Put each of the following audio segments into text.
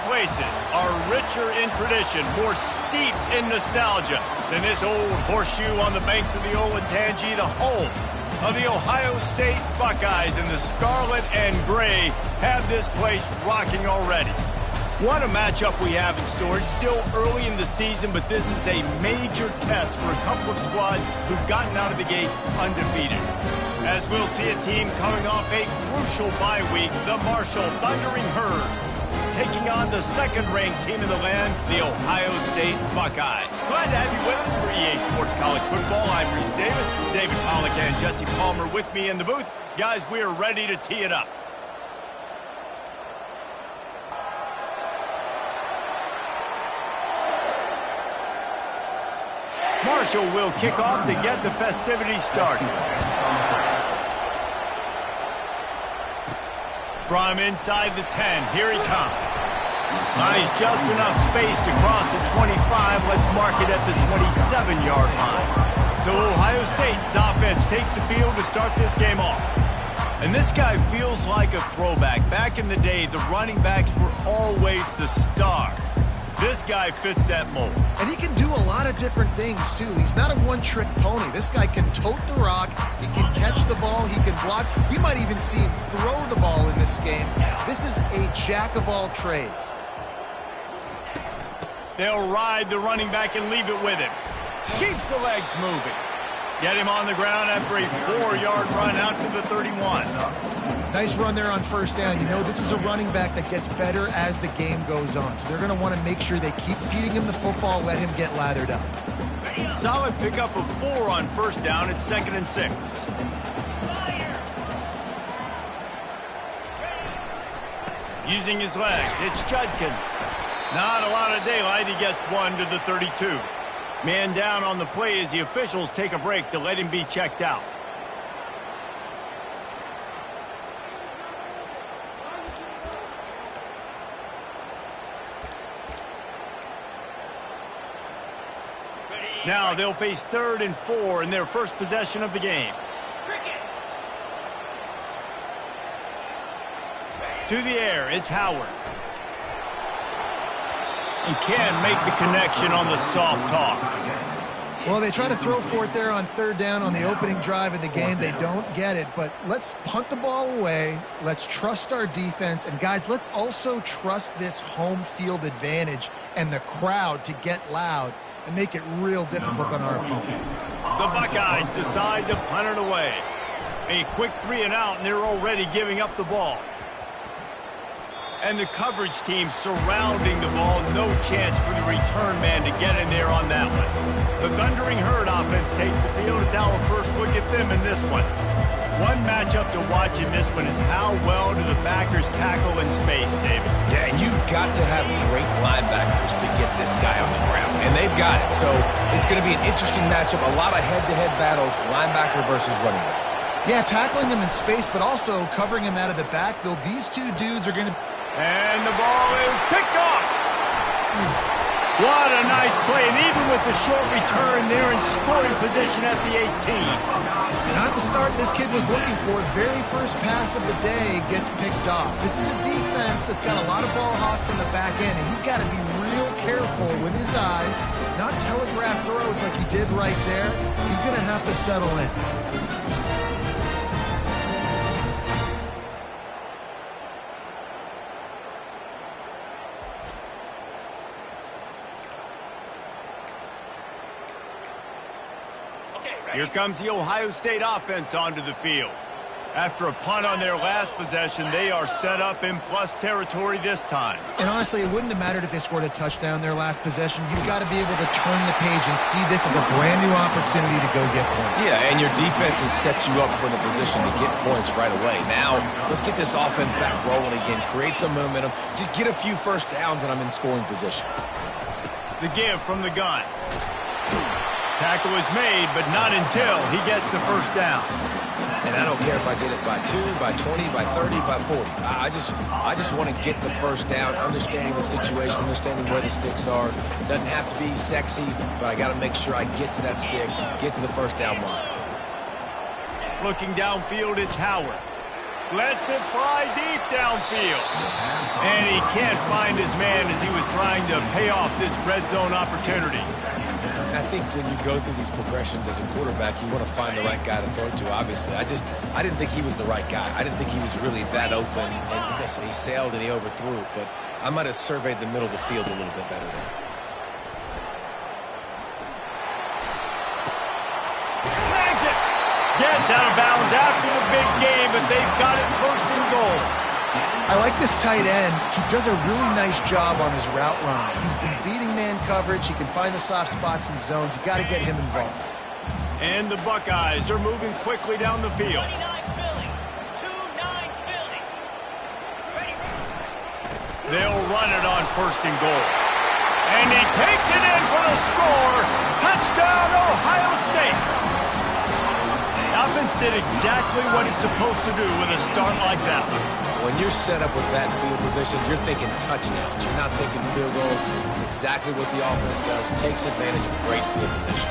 places are richer in tradition, more steeped in nostalgia than this old horseshoe on the banks of the Olentangy, the home of the Ohio State Buckeyes. And the scarlet and gray have this place rocking already. What a matchup we have in store. It's still early in the season, but this is a major test for a couple of squads who've gotten out of the gate undefeated. As we'll see a team coming off a crucial bye week, the Marshall Thundering Herd, taking on the second-ranked team in the land, the Ohio State Buckeyes. Glad to have you with us for EA Sports College Football. I'm Reese Davis, David Pollack and Jesse Palmer with me in the booth. Guys, we are ready to tee it up. Marshall will kick off to get the festivities started. From inside the 10, here he comes. Nice, just enough space to cross the 25. Let's mark it at the 27-yard line. So Ohio State's offense takes the field to start this game off. And this guy feels like a throwback. Back in the day, the running backs were always the stars. This guy fits that mold. And he can do a lot of different things, too. He's not a one-trick pony. This guy can tote the rock. He can catch the ball. He can block. We might even see him throw the ball in this game. This is a jack of all trades. They'll ride the running back and leave it with him. Keeps the legs moving. Get him on the ground after a 4-yard run out to the 31. Nice run there on first down. You know, this is a running back that gets better as the game goes on. So they're going to want to make sure they keep feeding him the football, let him get lathered up. Solid pickup of 4 on first down. It's 2nd and 6. Using his legs, it's Judkins. Not a lot of daylight. He gets 1 to the 32. Man down on the play as the officials take a break to let him be checked out. Now they'll face 3rd and 4 in their first possession of the game. To the air, it's Howard. And can't make the connection on the soft toss. Well, they try to throw for it there on 3rd down on the opening drive of the game. They don't get it, but let's punt the ball away. Let's trust our defense. And, guys, let's also trust this home field advantage and the crowd to get loud and make it real difficult on our opponent. The Buckeyes decide to punt it away. A quick 3 and out, and they're already giving up the ball. And the coverage team surrounding the ball. No chance for the return man to get in there on that one. The Thundering Herd offense takes the field. It's our first look at them in this one. One matchup to watch in this one is how well do the backers tackle in space, David? Yeah, you've got to have great linebackers to get this guy on the ground. And they've got it. So it's going to be an interesting matchup. A lot of head-to-head battles, linebacker versus running back. Yeah, tackling him in space, but also covering him out of the backfield. These two dudes are going to... And the ball is picked off. What a nice play. And even with the short return, they're in scoring position at the 18. Not the start this kid was looking for. Very first pass of the day gets picked off. This is a defense that's got a lot of ball hawks in the back end, and he's got to be real careful with his eyes, not telegraph throws like he did right there. He's going to have to settle in. Here comes the Ohio State offense onto the field. After a punt on their last possession, they are set up in plus territory this time. And honestly, it wouldn't have mattered if they scored a touchdown their last possession. You've got to be able to turn the page and see this as a brand new opportunity to go get points. Yeah, and your defense has set you up for the position to get points right away. Now, let's get this offense back rolling again, create some momentum, just get a few first downs, and I'm in scoring position. The give from the gun. Tackle is made, but not until he gets the first down. And I don't care if I get it by 2, by 20, by 30, by 40. I just want to get the first down, understanding the situation, understanding where the sticks are. Doesn't have to be sexy, but I got to make sure I get to that stick, get to the first down line. Looking downfield, it's Howard. Lets it fly deep downfield. And he can't find his man as he was trying to pay off this red zone opportunity. I think when you go through these progressions as a quarterback, you want to find the right guy to throw to, obviously. I didn't think he was the right guy. I didn't think he was really that open. And listen, he sailed and he overthrew it, but I might have surveyed the middle of the field a little bit better there. Snags it! Gets out of bounds after the big game, but they've got it first and goal. I like this tight end. He does a really nice job on his route running. He's been beating man coverage. He can find the soft spots in zones. You got to get him involved. And the Buckeyes are moving quickly down the field. They'll run it on first and goal. And he takes it in for the score. Touchdown, Ohio State. The offense did exactly what it's supposed to do with a start like that. When you're set up with that field position, you're thinking touchdowns. You're not thinking field goals. It's exactly what the offense does. Takes advantage of great field position.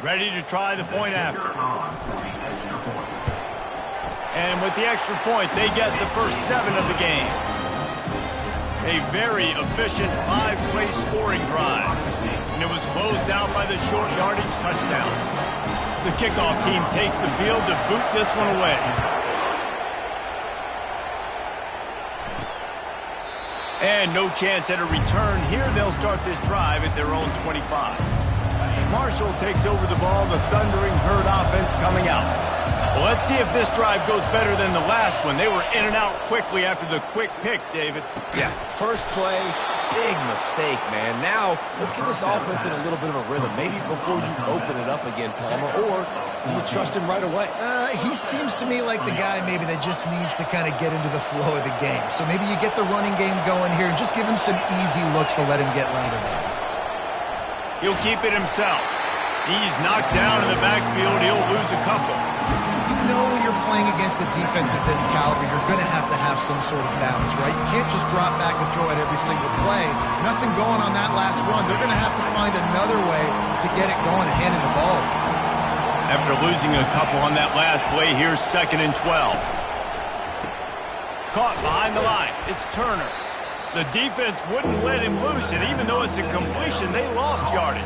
Ready to try the point after. And with the extra point, they get the first 7 of the game. A very efficient 5-play scoring drive. And it was closed out by the short yardage touchdown. The kickoff team takes the field to boot this one away. And no chance at a return here. They'll start this drive at their own 25. Marshall takes over the ball, the thundering herd offense coming out. Well, let's see if this drive goes better than the last one. They were in and out quickly after the quick pick, David. Yeah, first play, big mistake, man. Now, let's get this offense in a little bit of a rhythm. Maybe before you open it up again, Palmer, or do you trust him right away? He seems to me like the guy maybe that just needs to kind of get into the flow of the game. So maybe you get the running game going here and just give him some easy looks to let him get landed on. He'll keep it himself. He's knocked down in the backfield. He'll lose a couple. You know when you're playing against a defense of this caliber, you're going to have some sort of balance, right? You can't just drop back and throw it every single play. Nothing going on that last run. They're going to have to find another way to get it going and hand him the ball. After losing a couple on that last play, here's 2nd and 12. Caught behind the line. It's Turner. The defense wouldn't let him loose, and even though it's a completion, they lost yardage.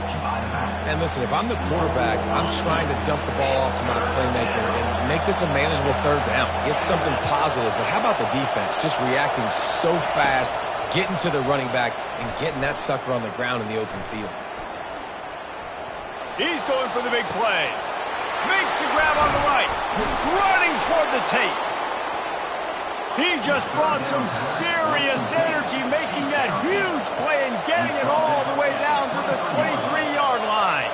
And listen, if I'm the quarterback, I'm trying to dump the ball off to my playmaker and make this a manageable 3rd down. Get something positive. But how about the defense? Just reacting so fast, getting to the running back, and getting that sucker on the ground in the open field. He's going for the big play. Makes the grab on the right. Running toward the tape. He just brought some serious energy, making that huge play and getting it all the way down to the 23-yard line.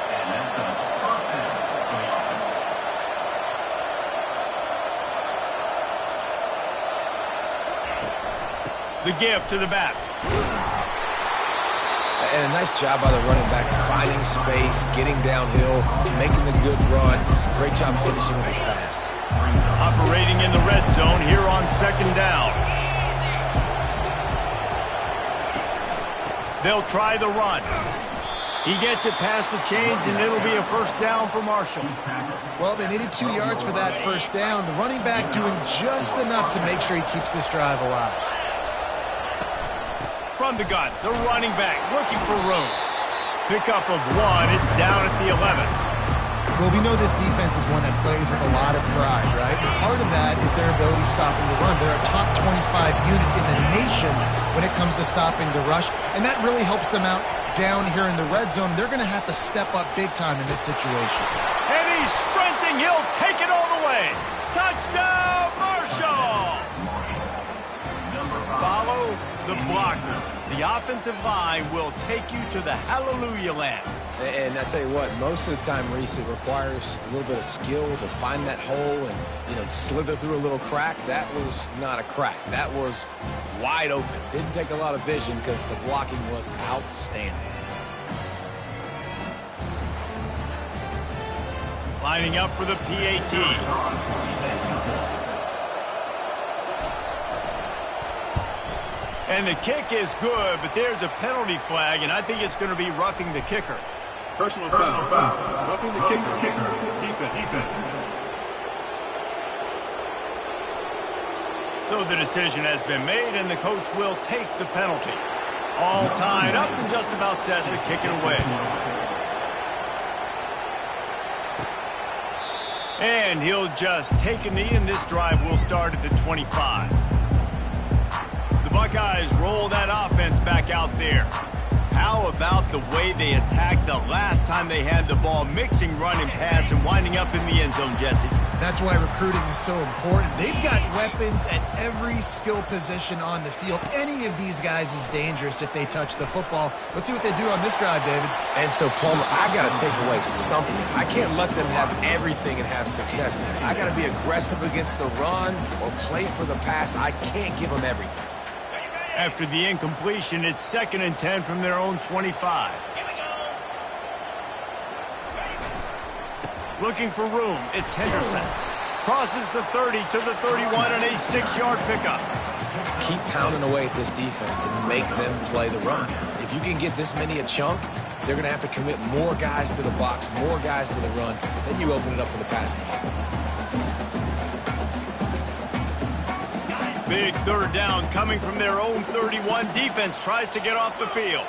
The give to the back. And a nice job by the running back, finding space, getting downhill, making the good run. Great job finishing with his pads. Operating in the red zone here on 2nd down. They'll try the run. He gets it past the chains, and it'll be a 1st down for Marshall. Well, they needed 2 yards for that 1st down. The running back doing just enough to make sure he keeps this drive alive. From the gun, the running back looking for room. Pickup of 1. It's down at the 11. Well, we know this defense is one that plays with a lot of pride, right? And part of that is their ability stopping the run. They're a top 25 unit in the nation when it comes to stopping the rush, and that really helps them out down here in the red zone. They're going to have to step up big time in this situation. And he's sprinting. He'll take it all the way. Touchdown, Marshall! Follow the blockers. The offensive line will take you to the hallelujah land. And I tell you what, most of the time, Reese, it requires a little bit of skill to find that hole and, slither through a little crack. That was not a crack. That was wide open. Didn't take a lot of vision because the blocking was outstanding. Lining up for the PAT. And the kick is good, but there's a penalty flag, and I think it's going to be roughing the kicker. Personal foul. Roughing the kicker. Defense. So the decision has been made, and the coach will take the penalty. All tied up and just about set to kick it away. And he'll just take a knee, and this drive will start at the 25. The Buckeyes roll that offense back out there. How about the way they attacked the last time they had the ball, mixing run and pass and winding up in the end zone, Jesse? That's why recruiting is so important. They've got weapons at every skill position on the field. Any of these guys is dangerous if they touch the football. Let's see what they do on this drive, David. And so, Palmer, I got to take away something. I can't let them have everything and have success. I got to be aggressive against the run or play for the pass. I can't give them everything. After the incompletion, it's 2nd and 10 from their own 25. Looking for room, it's Henderson. Crosses the 30 to the 31 and a 6-yard pickup. Keep pounding away at this defense and make them play the run. If you can get this many a chunk, they're going to have to commit more guys to the box, more guys to the run. Then you open it up for the passing game. Big 3rd down coming from their own 31. Defense tries to get off the field.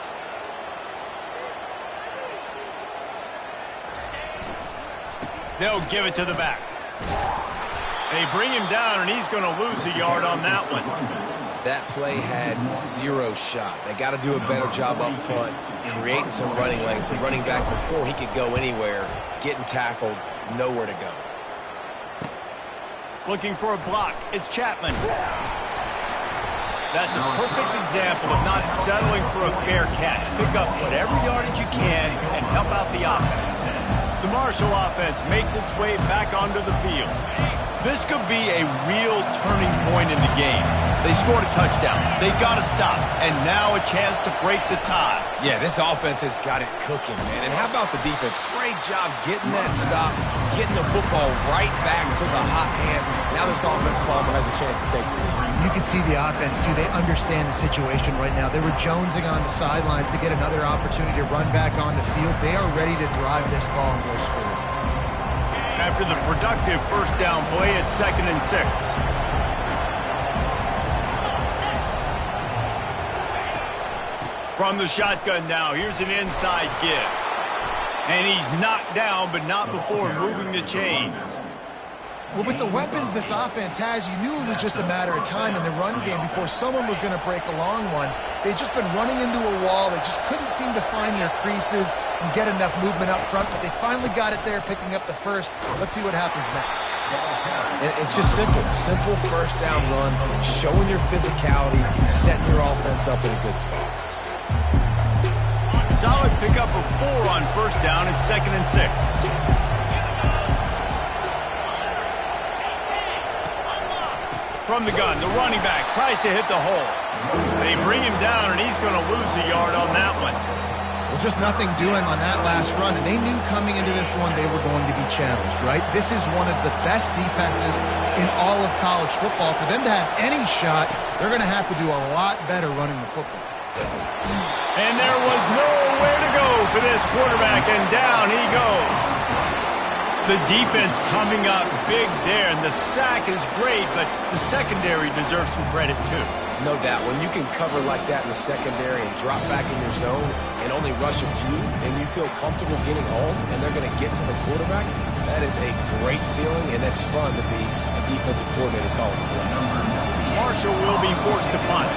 They'll give it to the back. They bring him down, and he's going to lose a yard on that one. That play had 0 shot. They got to do a better job up front, creating some running lanes. The running back, before he could go anywhere, getting tackled, nowhere to go. Looking for a block. It's Chapman. That's a perfect example of not settling for a fair catch. Pick up whatever yardage you can and help out the offense. The Marshall offense makes its way back onto the field. This could be a real turning point in the game. They scored a touchdown. They got to stop. And now a chance to break the tie. Yeah, this offense has got it cooking, man. And how about the defense? Great job getting that stop, getting the football right back to the hot hand. Now this offense, Palmer, has a chance to take the lead. You can see the offense, too. They understand the situation right now. They were jonesing on the sidelines to get another opportunity to run back on the field. They are ready to drive this ball and go score. After the productive 1st down play, it's 2nd and 6. From the shotgun now, here's an inside give. And he's knocked down, but not before moving the chains. Well, with the weapons this offense has, you knew it was just a matter of time in the run game before someone was going to break a long one. They'd just been running into a wall. They just couldn't seem to find their creases and get enough movement up front, but they finally got it there, picking up the first. Let's see what happens next. And it's just simple 1st down run, showing your physicality, setting your offense up in a good spot. Solid pickup of 4 on 1st down. It's 2nd and 6. From the gun, the running back tries to hit the hole. They bring him down, and he's going to lose a yard on that one. Well, just nothing doing on that last run, and they knew coming into this one they were going to be challenged, right? This is one of the best defenses in all of college football. For them to have any shot, they're going to have to do a lot better running the football. And there was nowhere to go for this quarterback, and down he goes. The defense coming up big there, and the sack is great, but the secondary deserves some credit too. No doubt. When you can cover like that in the secondary and drop back in your zone and only rush a few, and you feel comfortable getting home, and they're going to get to the quarterback, that is a great feeling, and that's fun to be a defensive coordinator calling the plays. Marshall will be forced to punt.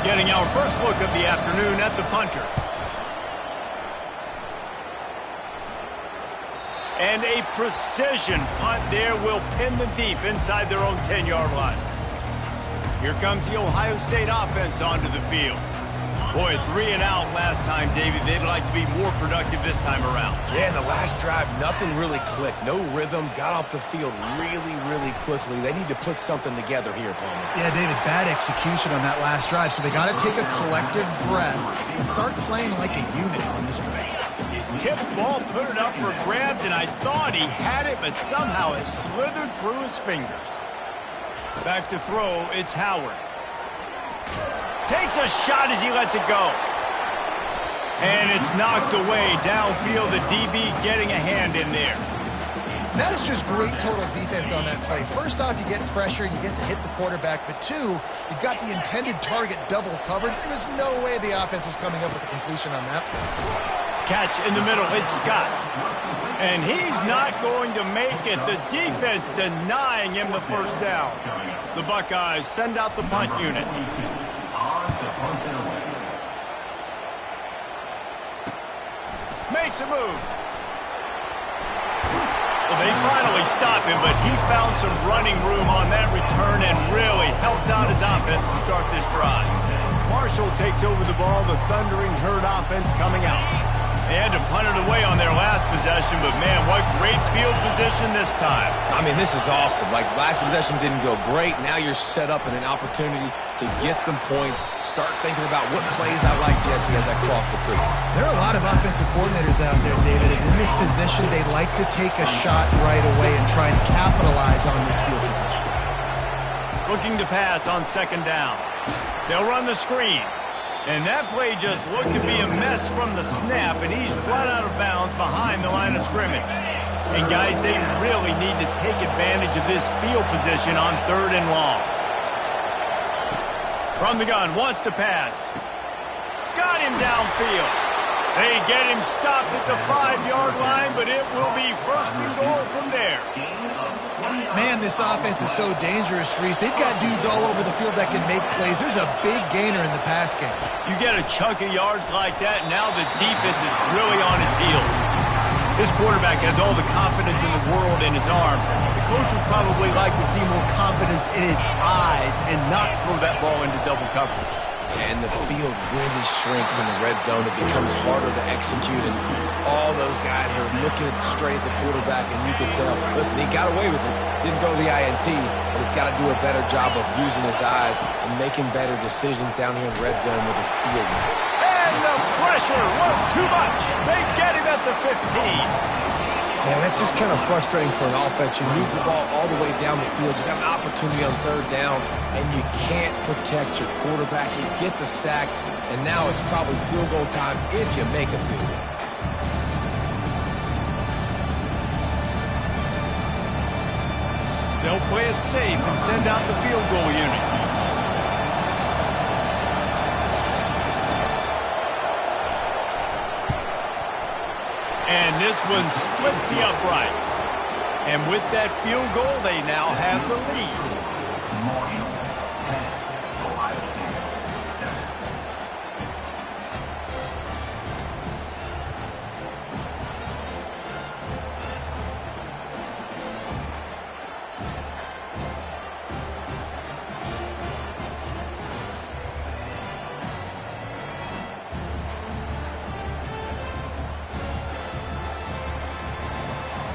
Getting our first look of the afternoon at the punter. And a precision punt there will pin them deep inside their own 10-yard line. Here comes the Ohio State offense onto the field. Boy, 3 and out last time, David. They'd like to be more productive this time around. Yeah, in the last drive, nothing really clicked. No rhythm, got off the field really, really quickly. They need to put something together here, Palmer. Yeah, David, bad execution on that last drive, so they got to take a collective breath and start playing like a unit on this drive. Tipped ball, put it up for grabs, and I thought he had it, but somehow it slithered through his fingers. Back to throw, it's Howard. Takes a shot as he lets it go. And it's knocked away downfield. The DB getting a hand in there. That is just great total defense on that play. First off, you get pressure, you get to hit the quarterback. But two, you've got the intended target double covered. There was no way the offense was coming up with a completion on that. Catch in the middle. It's Scott. And he's not going to make it. The defense denying him the first down. The Buckeyes send out the punt unit. Makes a move. Well, they finally stop him, but he found some running room on that return and really helps out his offense to start this drive. Marshall takes over the ball, the Thundering Herd offense coming out. They had to punt it away on their last possession, but man, what great field position this time. I mean, this is awesome. Like, last possession didn't go great. Now you're set up in an opportunity to get some points. Start thinking about what plays I like, Jesse, as I cross the field. There are a lot of offensive coordinators out there, David, and in this position, they like to take a shot right away and try and capitalize on this field position. Looking to pass on second down. They'll run the screen. And that play just looked to be a mess from the snap, and he's run out of bounds behind the line of scrimmage. And, guys, they really need to take advantage of this field position on third and long. From the gun, wants to pass. Got him downfield. They get him stopped at the 5-yard line, but it will be first and goal from there. Man, this offense is so dangerous, Reese. They've got dudes all over the field that can make plays. There's a big gainer in the pass game. You get a chunk of yards like that, and now the defense is really on its heels. This quarterback has all the confidence in the world in his arm. The coach would probably like to see more confidence in his eyes and not throw that ball into double coverage. And the field really shrinks in the red zone. It becomes harder to execute, and all those guys are looking straight at the quarterback, and you can tell, listen, he got away with it. Didn't go the INT, but he's got to do a better job of using his eyes and making better decisions down here in the red zone with the field. And the pressure was too much. They get him at the 15. Man, that's just kind of frustrating for an offense. You move the ball all the way down the field. You got an opportunity on third down, and you can't protect your quarterback. You get the sack, and now it's probably field goal time if you make a field goal. They'll play it safe and send out the field goal unit. And this one splits the uprights. And with that field goal, they now have the lead.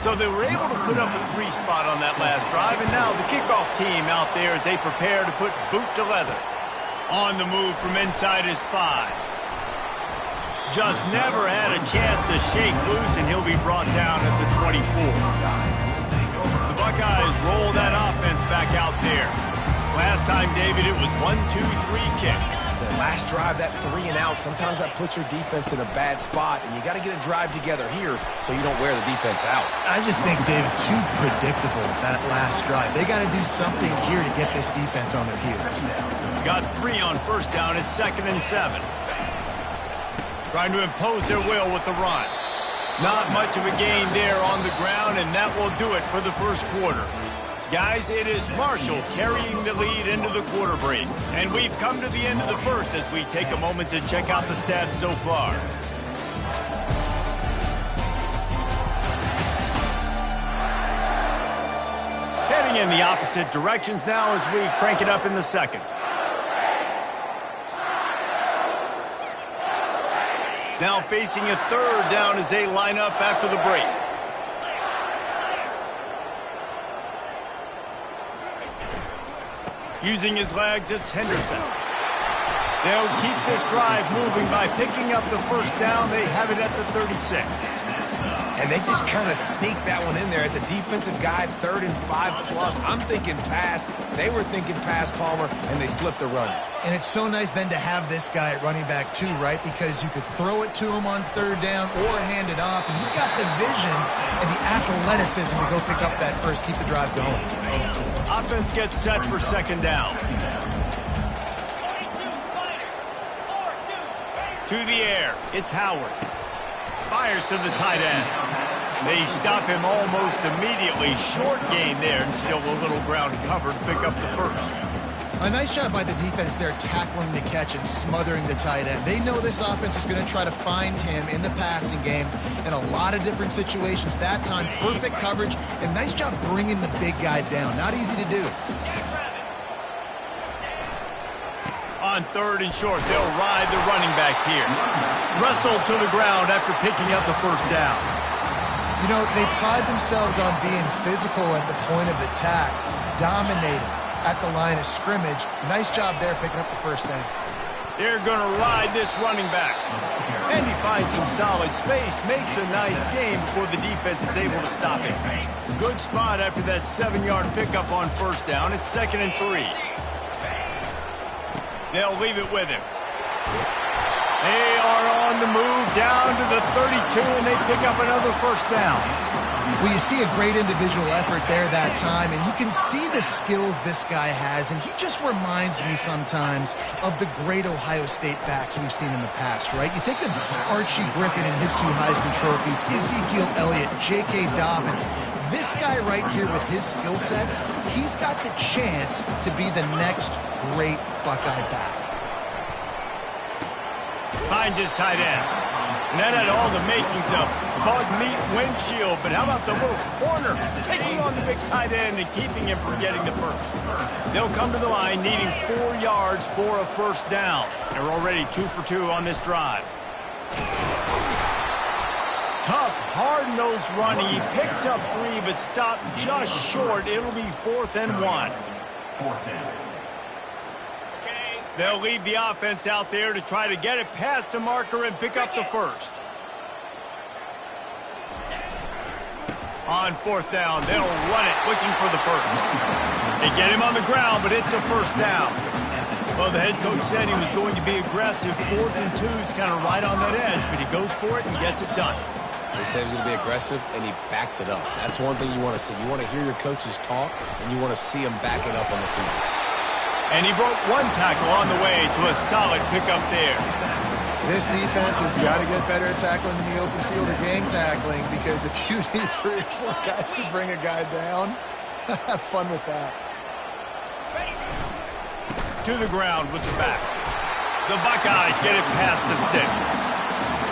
So they were able to put up a 3 spot on that last drive, and now the kickoff team out there as they prepare to put boot to leather. On the move from inside his 5. Just never had a chance to shake loose, and he'll be brought down at the 24. The Buckeyes roll that offense back out there. Last time, David, it was 1-2-3 kick. The last drive, that 3 and out, sometimes that puts your defense in a bad spot, and you got to get a drive together here so you don't wear the defense out. I just think, David, too predictable, that last drive. They got to do something here to get this defense on their heels. Got 3 on first down at 2nd and 7. Trying to impose their will with the run. Not much of a gain there on the ground, and that will do it for the first quarter. Guys, it is Marshall carrying the lead into the quarter break. And we've come to the end of the first as we take a moment to check out the stats so far. Heading in the opposite directions now as we crank it up in the second. Now facing a third down as they line up after the break. Using his legs, it's Henderson. They'll keep this drive moving by picking up the first down. They have it at the 36. And they just kind of sneaked that one in there as a defensive guy, 3rd and 5+. I'm thinking pass. They were thinking pass, Palmer, and they slipped the run. And it's so nice then to have this guy at running back too, right? Because you could throw it to him on 3rd down or hand it off. And he's got the vision and the athleticism to go pick up that first, keep the drive going. Offense gets set for 2nd down. To the air, it's Howard. Fires to the tight end. They stop him almost immediately. Short gain there and still a little ground cover to pick up the first. A nice job by the defense there tackling the catch and smothering the tight end. They know this offense is going to try to find him in the passing game in a lot of different situations. That time, perfect coverage and nice job bringing the big guy down. Not easy to do. On 3rd and short, they'll ride the running back here. Wrestled to the ground after picking up the first down. You know, they pride themselves on being physical at the point of attack, dominating at the line of scrimmage. Nice job there picking up the first down. They're going to ride this running back. And he finds some solid space, makes a nice game before the defense is able to stop him. Good spot after that 7-yard pickup on 1st down. It's 2nd and 3. They'll leave it with him. They are on the move down to the 32, and they pick up another first down. Well, you see a great individual effort there that time, and you can see the skills this guy has, and he just reminds me sometimes of the great Ohio State backs we've seen in the past, right? You think of Archie Griffin and his 2 Heisman trophies, Ezekiel Elliott, J.K. Dobbins. This guy right here with his skill set, he's got the chance to be the next great Buckeye back. Finds his tight end. And that had all the makings of bug meat windshield, but how about the little corner taking on the big tight end and keeping him from getting the first? They'll come to the line needing 4 yards for a first down. They're already 2 for 2 on this drive. Tough, hard-nosed running. He picks up 3, but stopped just short. It'll be 4th and 1. They'll leave the offense out there to try to get it past the marker and pick up the first. On 4th down, they'll run it, looking for the first. They get him on the ground, but it's a first down. Well, the head coach said he was going to be aggressive. 4th and 2 is kind of right on that edge, but he goes for it and gets it done. They said he was going to be aggressive, and he backed it up. That's one thing you want to see. You want to hear your coaches talk, and you want to see them back it up on the field. And he broke 1 tackle on the way to a solid pickup there. This defense has got to get better at tackling in the open field or game tackling, because if you need 3 or 4 guys to bring a guy down, have fun with that. To the ground with the back. The Buckeyes get it past the sticks.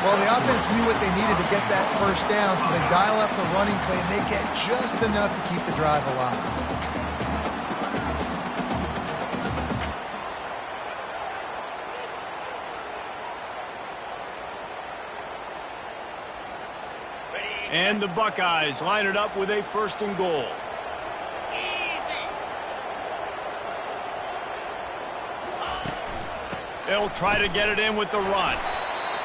Well, the offense knew what they needed to get that first down, so they dial up the running play, and they get just enough to keep the drive alive. And the Buckeyes line it up with a 1st and goal. They'll try to get it in with the run.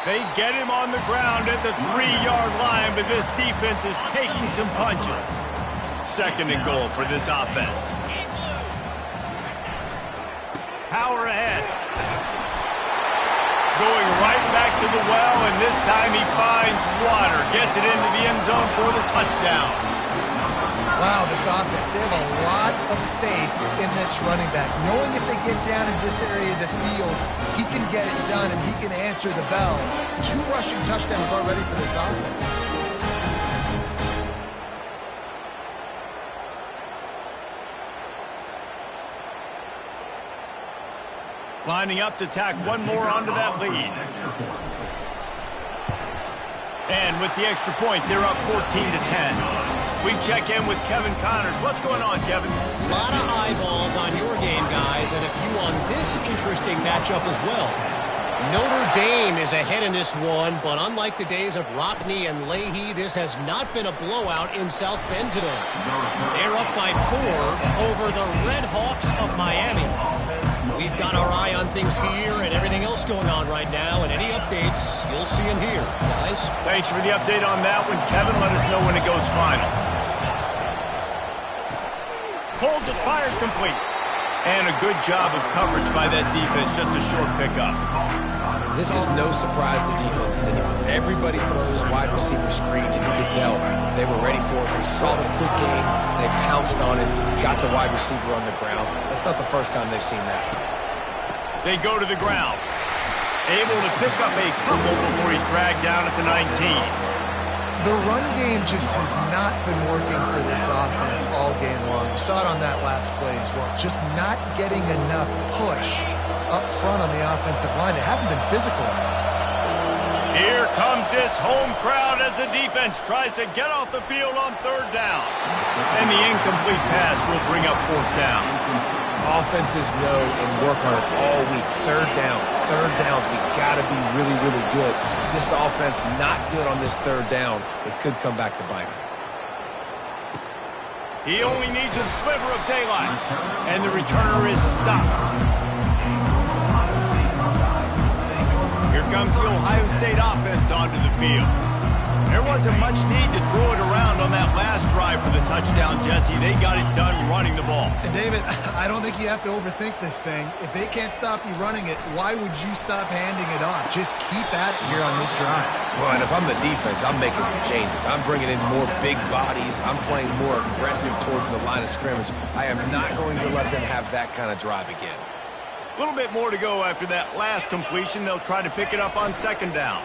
They get him on the ground at the 3-yard line, but this defense is taking some punches. 2nd and goal for this offense. Power ahead. Going right back to the well, and this time he finds water. Gets it into the end zone for the touchdown. Wow, this offense, they have a lot of faith in this running back. Knowing if they get down in this area of the field, he can get it done and he can answer the bell. 2 rushing touchdowns already for this offense. Lining up to tack 1 more onto that lead. And with the extra point, they're up 14-10. We check in with Kevin Connors. What's going on, Kevin? A lot of eyeballs on your game, guys, and a few on this interesting matchup as well. Notre Dame is ahead in this one, but unlike the days of Rockne and Leahy, this has not been a blowout in South Bend today. They're up by 4 over the Red Hawks of Miami. We've got got our eye on things here and everything else going on right now, and any updates, you'll see them here, guys. Thanks for the update on that one, Kevin. Let us know when it goes final. Pulls it, fires complete. And a good job of coverage by that defense, just a short pickup. This is no surprise to defenses anymore. Everybody throws wide receiver screens, and you could tell they were ready for it. They saw the quick game. They pounced on it, got the wide receiver on the ground. That's not the first time they've seen that. They go to the ground. Able to pick up a couple before he's dragged down at the 19. The run game just has not been working for this offense all game long. You saw it on that last play as well. Just not getting enough push up front on the offensive line. They haven't been physical enough. Here comes this home crowd as the defense tries to get off the field on third down. And the incomplete pass will bring up fourth down. Offenses know and work on it all week. Third downs. We got to be really, really good. This offense not good on this third down. It could come back to bite him. He only needs a sliver of daylight, and the returner is stopped. Here comes the Ohio State offense onto the field. There wasn't much need to throw it around on that last drive for the touchdown, Jesse. They got it done running the ball. And David, I don't think you have to overthink this thing. If they can't stop you running it, why would you stop handing it off? Just keep at it here on this drive. Well, and if I'm the defense, I'm making some changes. I'm bringing in more big bodies. I'm playing more aggressive towards the line of scrimmage. I am not going to let them have that kind of drive again. A little bit more to go after that last completion. They'll try to pick it up on second down.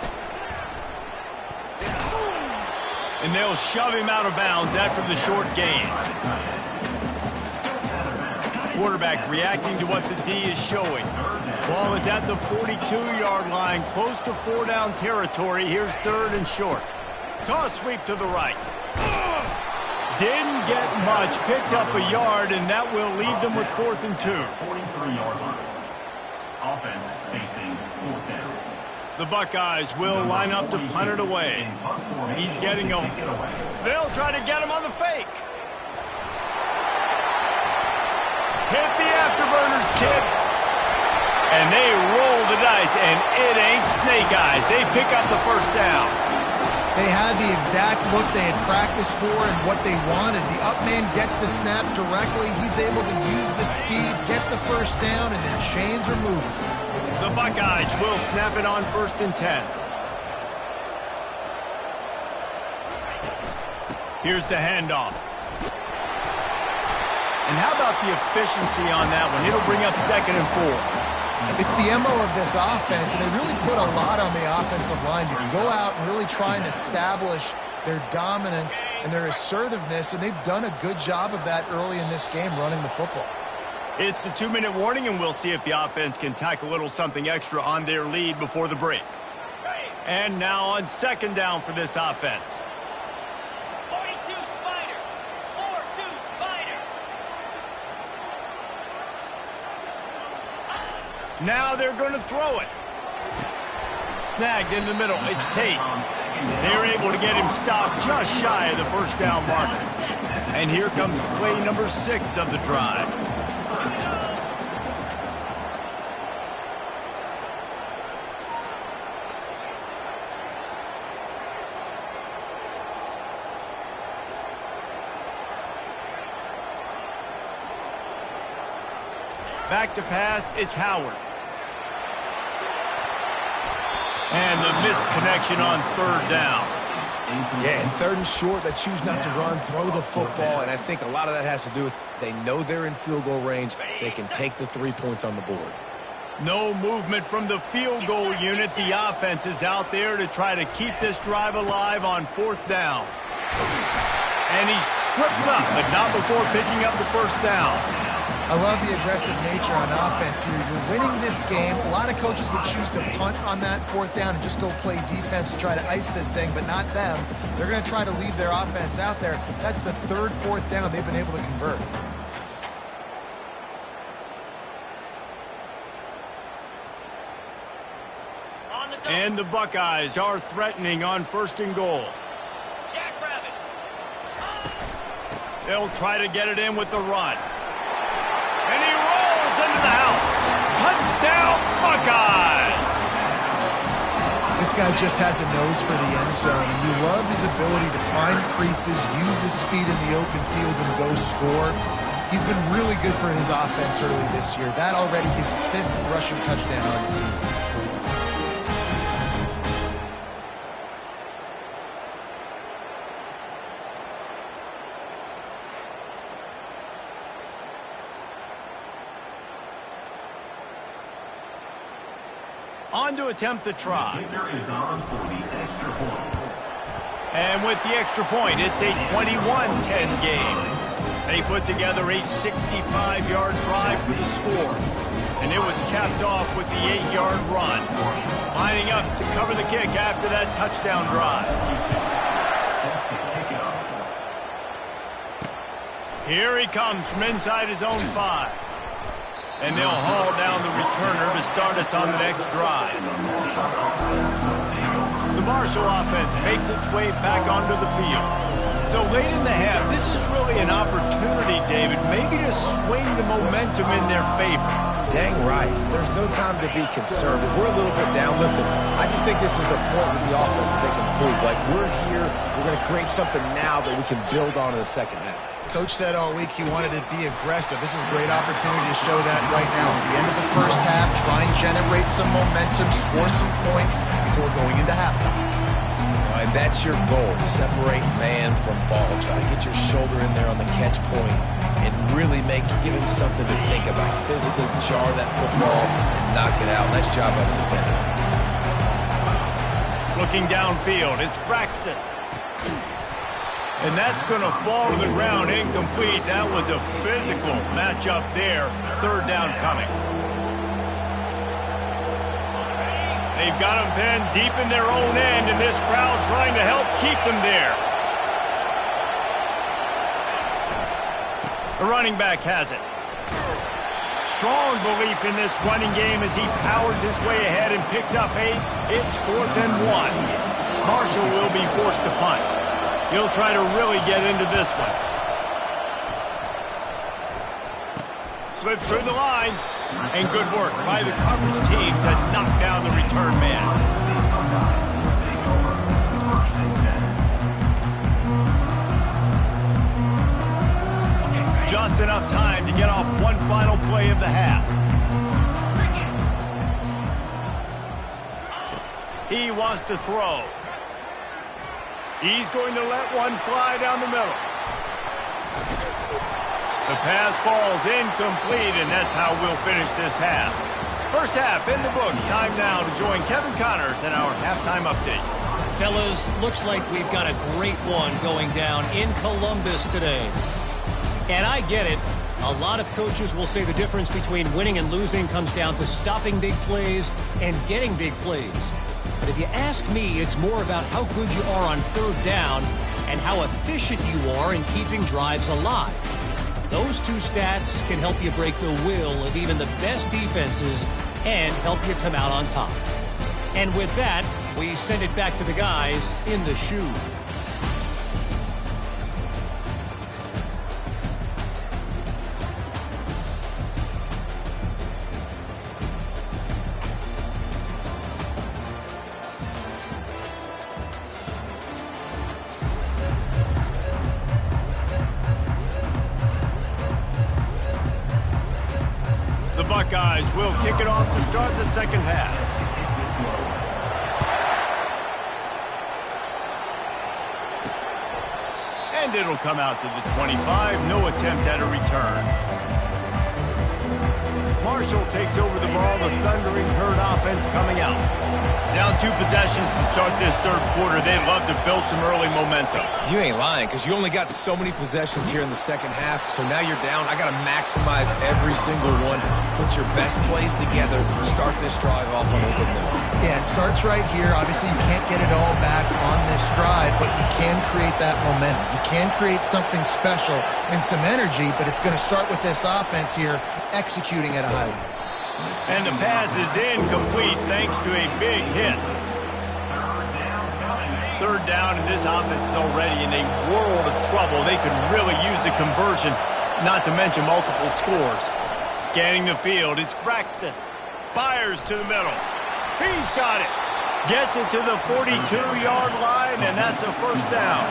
And they'll shove him out of bounds after the short gain. Quarterback reacting to what the D is showing. Ball is at the 42-yard line, close to four-down territory. Here's third and short. Toss sweep to the right. Didn't get much, picked up a yard, and that will leave them with 4th and 2. 43-yard line. Offense facing fourth down. The Buckeyes will line up to punt it away. He's getting them. They'll try to get him on the fake. Hit the afterburners, kid. And they roll the dice, and it ain't snake eyes. They pick up the first down. They had the exact look they had practiced for and what they wanted. The up man gets the snap directly. He's able to use the speed, get the first down, and then chains are moving. The Buckeyes will snap it on 1st and 10. Here's the handoff. And how about the efficiency on that one? It'll bring up 2nd and 4. It's the MO of this offense, and they really put a lot on the offensive line to go out and really try and establish their dominance and their assertiveness, and they've done a good job of that early in this game running the football. It's the 2-minute warning, and we'll see if the offense can tack a little something extra on their lead before the break. And now on second down for this offense. 42 Spider. 4-2 Spider. Now they're going to throw it. Snagged in the middle. It's Tate. They're able to get him stopped just shy of the first down marker. And here comes play number 6 of the drive. Back to pass, it's Howard. And the misconnection on third down. Yeah, and 3rd and short, they choose not to run, throw the football, and I think a lot of that has to do with they know they're in field goal range. They can take the 3 points on the board. No movement from the field goal unit. The offense is out there to try to keep this drive alive on 4th down. And he's tripped up, but not before picking up the first down. I love the aggressive nature on offense here. You're winning this game. A lot of coaches would choose to punt on that 4th down and just go play defense and try to ice this thing, but not them. They're going to try to leave their offense out there. That's the 3rd, 4th down they've been able to convert. And the Buckeyes are threatening on 1st and goal. Jackrabbit. They'll try to get it in with the run. And he rolls into the house. Touchdown, Buckeyes! This guy just has a nose for the end zone, and you love his ability to find creases, use his speed in the open field, and go score. He's been really good for his offense early this year. That already his 5th rushing touchdown on the season. On to attempt the try. Kicker is on for the extra point. And with the extra point, it's a 21-10 game. They put together a 65-yard drive for the score. And it was capped off with the 8-yard run. Lining up to cover the kick after that touchdown drive. Here he comes from inside his own 5. And they'll haul down the returner to start us on the next drive. The Marshall offense makes its way back onto the field. So late in the half, this is really an opportunity, David, maybe to swing the momentum in their favor. Dang right. There's no time to be concerned. If we're a little bit down, listen, I just think this is a point with the offense that they can prove. Like, we're here, we're going to create something now that we can build on in the second half. Coach said all week he wanted to be aggressive. This is a great opportunity to show that right now. At the end of the first half, try and generate some momentum, score some points before going into halftime. And that's your goal. Separate man from ball. Try to get your shoulder in there on the catch point and really give him something to think about. Physically jar that football and knock it out. Nice job by the defender. Looking downfield, it's Braxton. And that's going to fall to the ground incomplete. That was a physical matchup there. 3rd down coming. They've got them pinned deep in their own end, and this crowd trying to help keep them there. The running back has it. Strong belief in this running game as he powers his way ahead and picks up 8. It's 4th and 1. Marshall will be forced to punt. He'll try to really get into this one. Slips through the line. And good work by the coverage team to knock down the return man. Just enough time to get off one final play of the half. He wants to throw. He's going to let one fly down the middle. The pass falls incomplete, and that's how we'll finish this half. First half in the books. Time now to join Kevin Connors in our halftime update. Fellas, looks like we've got a great one going down in Columbus today. And I get it. A lot of coaches will say the difference between winning and losing comes down to stopping big plays and getting big plays. But if you ask me, it's more about how good you are on 3rd down and how efficient you are in keeping drives alive. Those 2 stats can help you break the will of even the best defenses and help you come out on top. And with that, we send it back to the guys in the shoe. Buckeyes will kick it off to start the second half. And it'll come out to the 25. No attempt at a return. Marshall takes over the ball. The Thundering Herd offense coming out. Down 2 possessions to start this 3rd quarter. They'd love to build some early momentum. You ain't lying, because you only got so many possessions here in the second half, so now you're down. I got to maximize every single one. Put your best plays together. Start this drive off on a good note. Yeah, it starts right here. Obviously, you can't get it all back on this drive, but you can create that momentum. You can create something special and some energy, but it's going to start with this offense here executing at a high level. And the pass is incomplete thanks to a big hit. 3rd down, and this offense is already in a world of trouble. They could really use a conversion, not to mention multiple scores. Scanning the field, it's Braxton. Fires to the middle. He's got it. Gets it to the 42-yard line, and that's a first down.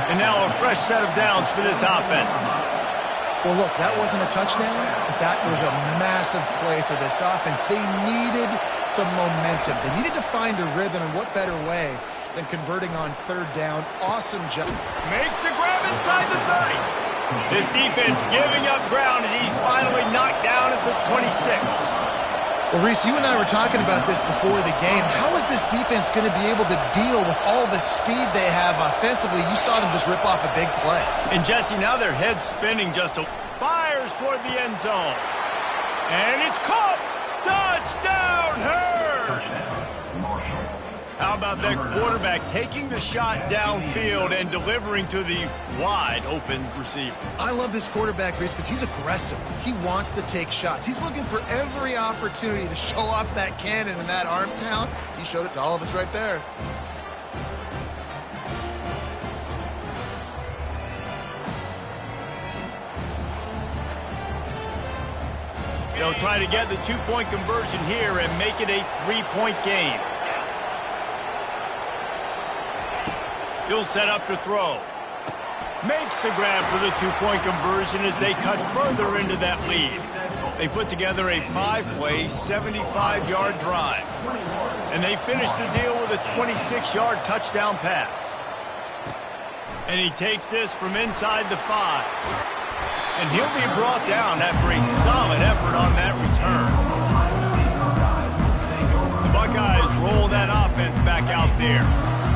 And now a fresh set of downs for this offense. Well, look, that wasn't a touchdown, but that was a massive play for this offense. They needed some momentum. They needed to find a rhythm, and what better way than converting on third down. Awesome job. Makes the grab inside the 30. This defense giving up ground as he's finally knocked down at the 26. Well, Reese, you and I were talking about this before the game. How is this defense going to be able to deal with all the speed they have offensively? You saw them just rip off a big play. And, Jesse, now their head's spinning just a... Fires toward the end zone. And it's caught! Touchdown, Hurd! How about that quarterback taking the shot downfield and delivering to the wide-open receiver? I love this quarterback, Reese, because he's aggressive. He wants to take shots. He's looking for every opportunity to show off that cannon and that arm talent. He showed it to all of us right there. They'll try to get the two-point conversion here and make it a three-point game. He'll set up to throw. Makes the grab for the two-point conversion as they cut further into that lead. They put together a 5-play, 75-yard drive. And they finish the deal with a 26-yard touchdown pass. And he takes this from inside the 5. And he'll be brought down after a solid effort on that return. The Buckeyes roll that offense back out there.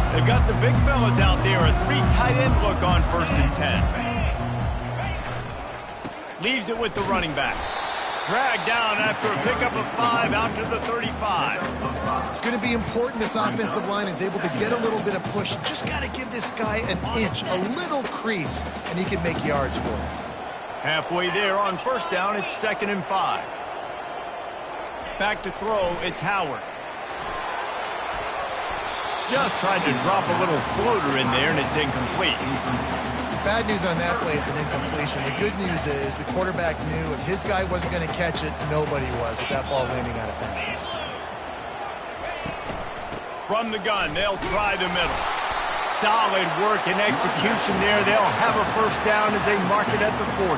They've got the big fellas out there, a 3 tight end look on 1st and 10. Leaves it with the running back. Dragged down after a pickup of 5 out to the 35. It's going to be important this offensive line is able to get a little bit of push. Just got to give this guy an inch, a little crease, and he can make yards for it. Halfway there on 1st down, it's 2nd and 5. Back to throw, it's Howard. Just tried to drop a little floater in there, and it's incomplete. Bad news on that play, it's an incompletion. The good news is the quarterback knew if his guy wasn't going to catch it, nobody was with that ball landing out of bounds. From the gun, they'll try the middle. Solid work and execution there. They'll have a first down as they mark it at the 40.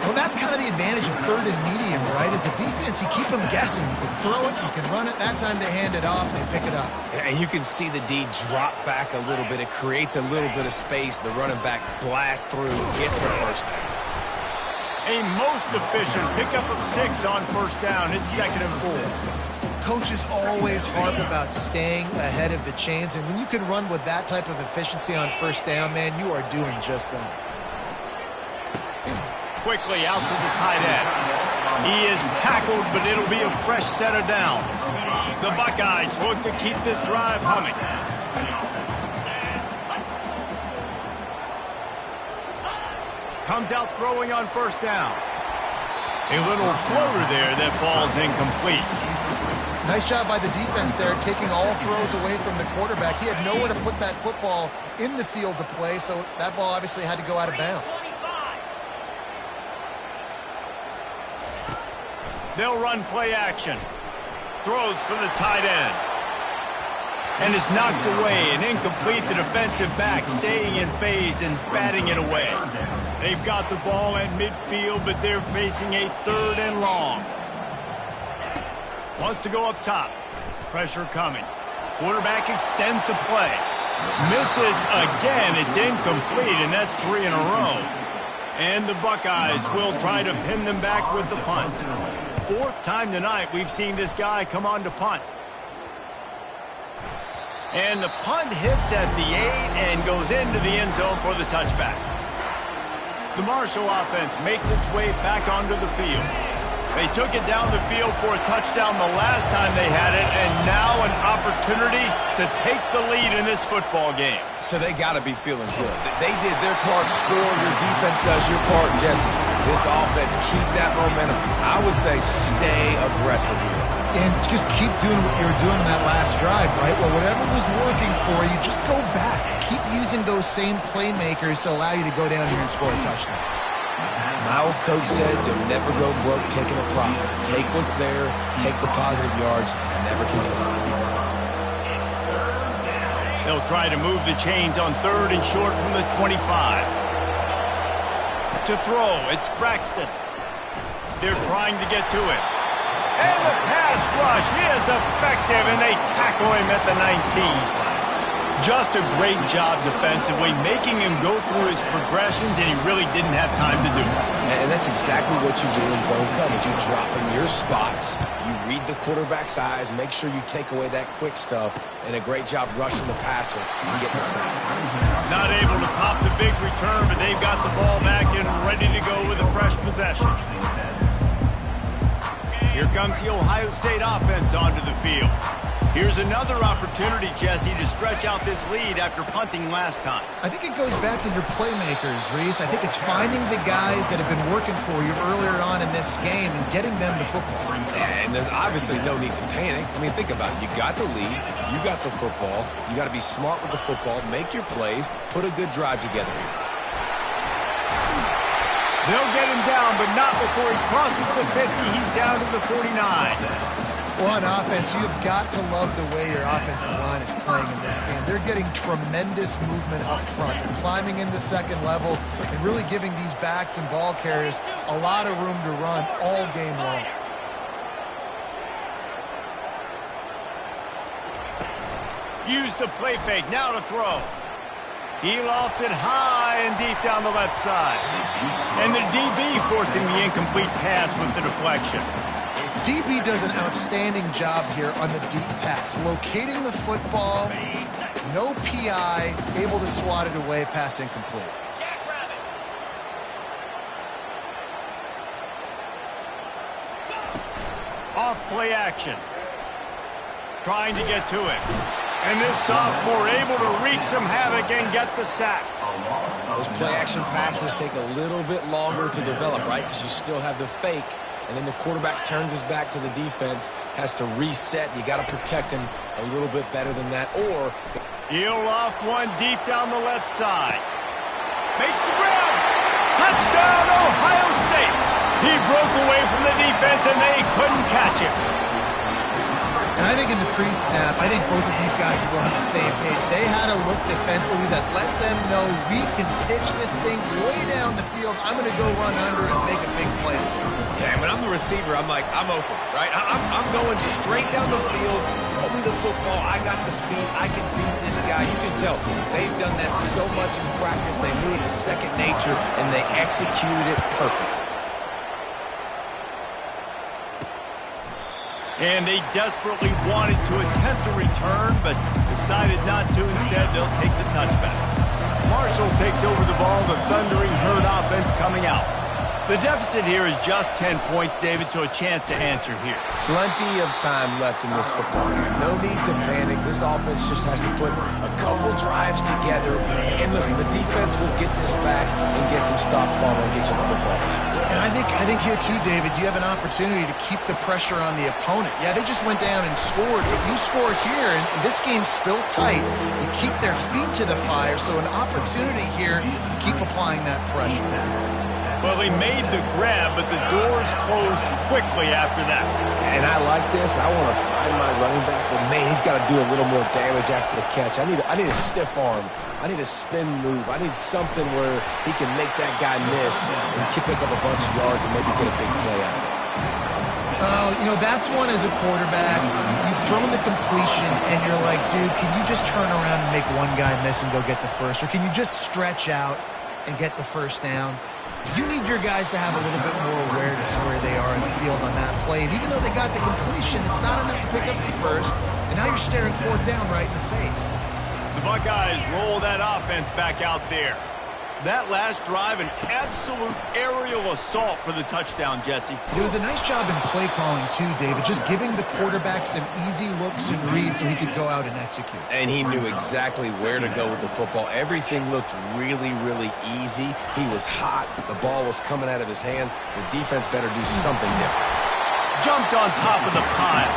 Well, that's kind of the advantage of 3rd and medium, right? Is the defense, you keep them guessing. You can throw it, you can run it. That time they hand it off and they pick it up. And you can see the D drop back a little bit. It creates a little bit of space. The running back blasts through, gets the first down. A most efficient pickup of 6 on 1st down. It's 2nd and 4. Coaches always harp about staying ahead of the chains, and when you can run with that type of efficiency on 1st down, man, you are doing just that. Quickly out to the tight end. He is tackled, but it'll be a fresh set of downs. The Buckeyes look to keep this drive humming. Comes out throwing on 1st down. A little floater there that falls incomplete. Nice job by the defense there, taking all throws away from the quarterback. He had nowhere to put that football in the field to play, so that ball obviously had to go out of bounds. They'll run play action. Throws for the tight end. And is knocked away and incomplete. The defensive back staying in phase and batting it away. They've got the ball at midfield, but they're facing a 3rd and long. Wants to go up top. Pressure coming. Quarterback extends the play. Misses again. It's incomplete, and that's 3 in a row. And the Buckeyes will try to pin them back with the punt. 4th time tonight we've seen this guy come on to punt. And the punt hits at the 8 and goes into the end zone for the touchback. The Marshall offense makes its way back onto the field. They took it down the field for a touchdown the last time they had it, and now an opportunity to take the lead in this football game. So they got to be feeling good. They did their part, score. Your defense does your part, Jesse. This offense, keep that momentum. I would say stay aggressive here. And just keep doing what you were doing in that last drive, right? Well, whatever was working for you, just go back. Keep using those same playmakers to allow you to go down here and score a touchdown. My old coach said you'll never go broke taking a profit. Take what's there, take the positive yards, and never complain. They'll try to move the chains on 3rd and short from the 25. To throw, it's Braxton. They're trying to get to it. And the pass rush is effective, and they tackle him at the 19. Just a great job defensively, making him go through his progressions, and he really didn't have time to do it. And that's exactly what you do in zone coverage. You drop in your spots, you read the quarterback's eyes, make sure you take away that quick stuff, and a great job rushing the passer and getting the sack. Not able to pop the big return, but they've got the ball back and ready to go with a fresh possession. Here comes the Ohio State offense onto the field. Here's another opportunity, Jesse, to stretch out this lead after punting last time. I think it goes back to your playmakers, Reese. I think it's finding the guys that have been working for you earlier on in this game and getting them the football. And there's obviously no need to panic. I mean, think about it. You got the lead. You got the football. You got to be smart with the football. Make your plays. Put a good drive together here. They'll get him down, but not before he crosses the 50. He's down to the 49. Well, on offense, you've got to love the way your offensive line is playing in this game. They're getting tremendous movement up front. They're climbing in the second level and really giving these backs and ball carriers a lot of room to run all game long. Use the play fake, now to throw. He lofts it high and deep down the left side. And the DB forcing the incomplete pass with the deflection. DB does an outstanding job here on the deep pass, locating the football, no PI, able to swat it away, pass incomplete. Off play action. Trying to get to it. And this sophomore able to wreak some havoc and get the sack. Those play action passes take a little bit longer to develop, right? Because you still have the fake. And then the quarterback turns his back to the defense, has to reset. You got to protect him a little bit better than that. Or he'll loft one deep down the left side. Makes the grab. Touchdown, Ohio State. He broke away from the defense, and they couldn't catch him. And I think in the pre-snap, I think both of these guys were on the same page. They had a look defensively that let them know we can pitch this thing way down the field. I'm going to go run under and make a big play. Yeah, when I'm the receiver, I'm like, I'm open, right? I'm going straight down the field. Throw me the football. I got the speed. I can beat this guy. You can tell they've done that so much in practice. They knew it was second nature, and they executed it perfectly. And they desperately wanted to attempt a return, but decided not to. Instead, they'll take the touchback. Marshall takes over the ball, the Thundering Herd offense coming out. The deficit here is just 10 points, David, so a chance to answer here. Plenty of time left in this football game. No need to panic. This offense just has to put a couple drives together. And listen, the defense will get this back and get some stops following and get you the football back. And I think here too, David, you have an opportunity to keep the pressure on the opponent. Yeah, they just went down and scored, but you score here, and this game's still tight. You keep their feet to the fire, so an opportunity here to keep applying that pressure. Well, he made the grab, but the doors closed quickly after that. And I like this. I want to find my running back, but man, he's got to do a little more damage after the catch. I need a stiff arm. I need a spin move. I need something where he can make that guy miss and pick up a bunch of yards and maybe get a big play out of it. You know, that's one as a quarterback. You've thrown the completion, and you're like, dude, can you just turn around and make one guy miss and go get the first? Or can you just stretch out and get the first down? You need your guys to have a little bit more awareness where they are in the field on that play. And even though they got the completion, it's not enough to pick up the first. And now you're staring fourth down right in the face. The Buckeyes roll that offense back out there. That last drive, an absolute aerial assault for the touchdown, Jesse. It was a nice job in play calling, too, David, just giving the quarterback some easy looks and reads so he could go out and execute. And he knew exactly where to go with the football. Everything looked really, really easy. He was hot. The ball was coming out of his hands. The defense better do something different. Jumped on top of the pile.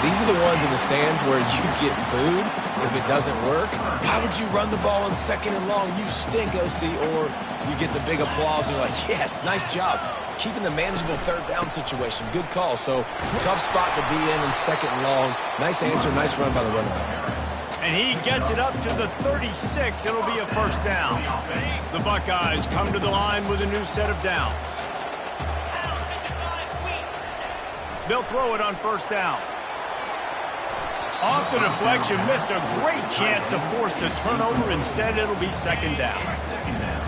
These are the ones in the stands where you get booed if it doesn't work. Why would you run the ball on 2nd and long? You stink, OC. Or you get the big applause and you're like, yes, nice job. Keeping the manageable 3rd down situation. Good call. So tough spot to be in 2nd and long. Nice answer, nice run by the running back. And he gets it up to the 36. It'll be a 1st down. The Buckeyes come to the line with a new set of downs. They'll throw it on 1st down. Off the deflection, missed a great chance to force the turnover. Instead, it'll be 2nd down.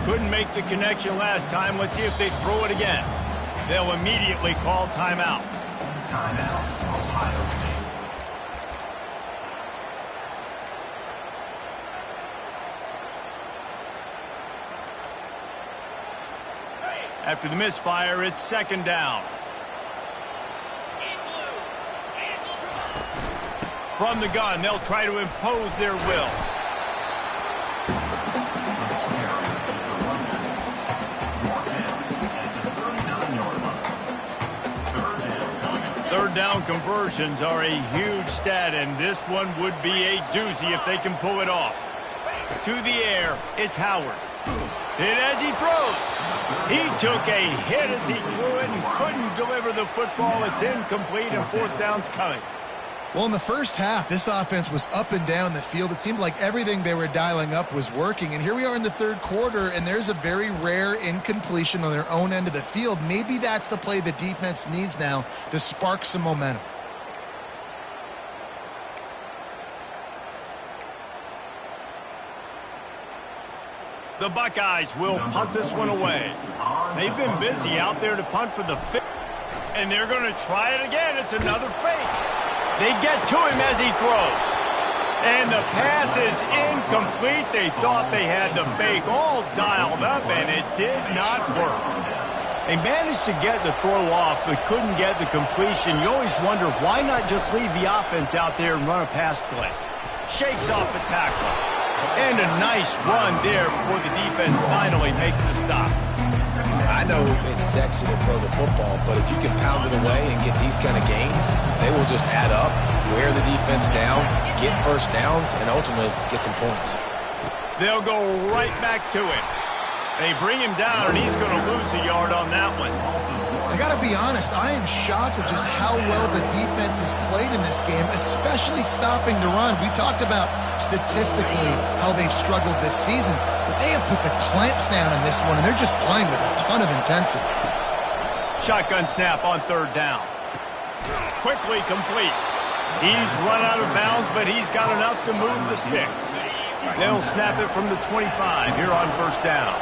Couldn't make the connection last time. Let's see if they throw it again. They'll immediately call timeout. After the misfire, it's 2nd down. From the gun, they'll try to impose their will. Third down conversions are a huge stat, and this one would be a doozy if they can pull it off. To the air, it's Howard. Hit as he throws. He took a hit as he threw it and couldn't deliver the football. It's incomplete, and 4th down's coming. Well, in the first half, this offense was up and down the field. It seemed like everything they were dialing up was working. And here we are in the 3rd quarter, and there's a very rare incompletion on their own end of the field. Maybe that's the play the defense needs now to spark some momentum. The Buckeyes will punt this one away. They've been busy out there to punt for the 5th. And they're going to try it again. It's another fake. They get to him as he throws. And the pass is incomplete. They thought they had the fake all dialed up, and it did not work. They managed to get the throw off, but couldn't get the completion. You always wonder, why not just leave the offense out there and run a pass play? Shakes off the tackle. And a nice run there before the defense finally makes the stop. I know it's sexy to throw the football, but if you can pound it away and get these kind of gains, they will just add up, wear the defense down, get 1st downs, and ultimately get some points. They'll go right back to him. They bring him down, and he's going to lose a yard on that one. I got to be honest, I am shocked at just how well the defense has played in this game, especially stopping the run. We talked about statistically how they've struggled this season, but they have put the clamps down in this one, and they're just playing with a ton of intensity. Shotgun snap on 3rd down. Quickly complete. He's run out of bounds, but he's got enough to move the sticks. They'll snap it from the 25 here on 1st down.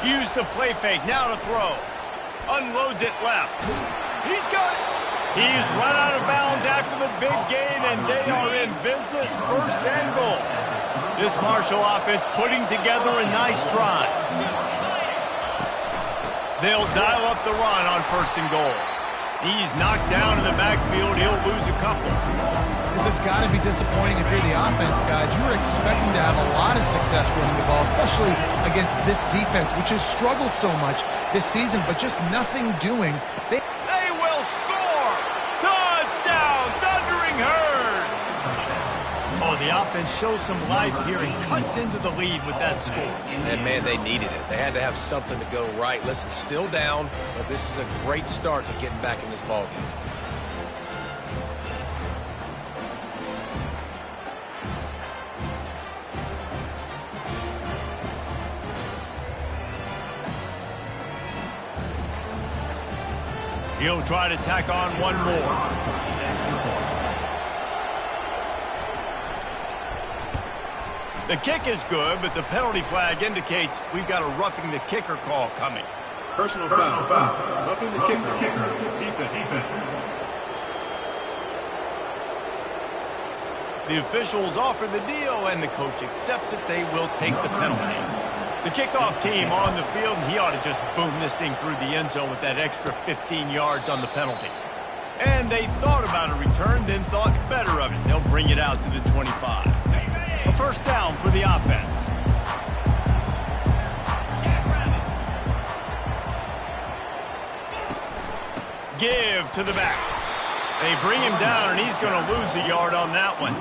Use the play fake, now to throw. Unloads it left. He's got it. He's run out of bounds after the big gain, and they are in business. 1st and goal. This Marshall offense putting together a nice drive. They'll dial up the run on 1st and goal. He's knocked down in the backfield. He'll lose a couple. This has got to be disappointing if you're the offense, guys. You were expecting to have a lot of success running the ball, especially against this defense, which has struggled so much this season, but just nothing doing. They will score! Touchdown, Thundering Herd! Oh, the offense shows some life here and cuts into the lead with that score. And, man, they needed it. They had to have something to go right. Listen, still down, but this is a great start to getting back in this ballgame. He'll try to tack on one more. The kick is good, but the penalty flag indicates we've got a roughing the kicker call coming. Personal foul. Roughing the kicker. Defense. The officials offer the deal, and the coach accepts it. They will take the penalty. The kickoff team on the field, and he ought to just boom this thing through the end zone with that extra 15 yards on the penalty. And they thought about a return, then thought better of it. They'll bring it out to the 25. A 1st down for the offense. Give to the back. They bring him down, and he's going to lose a yard on that one.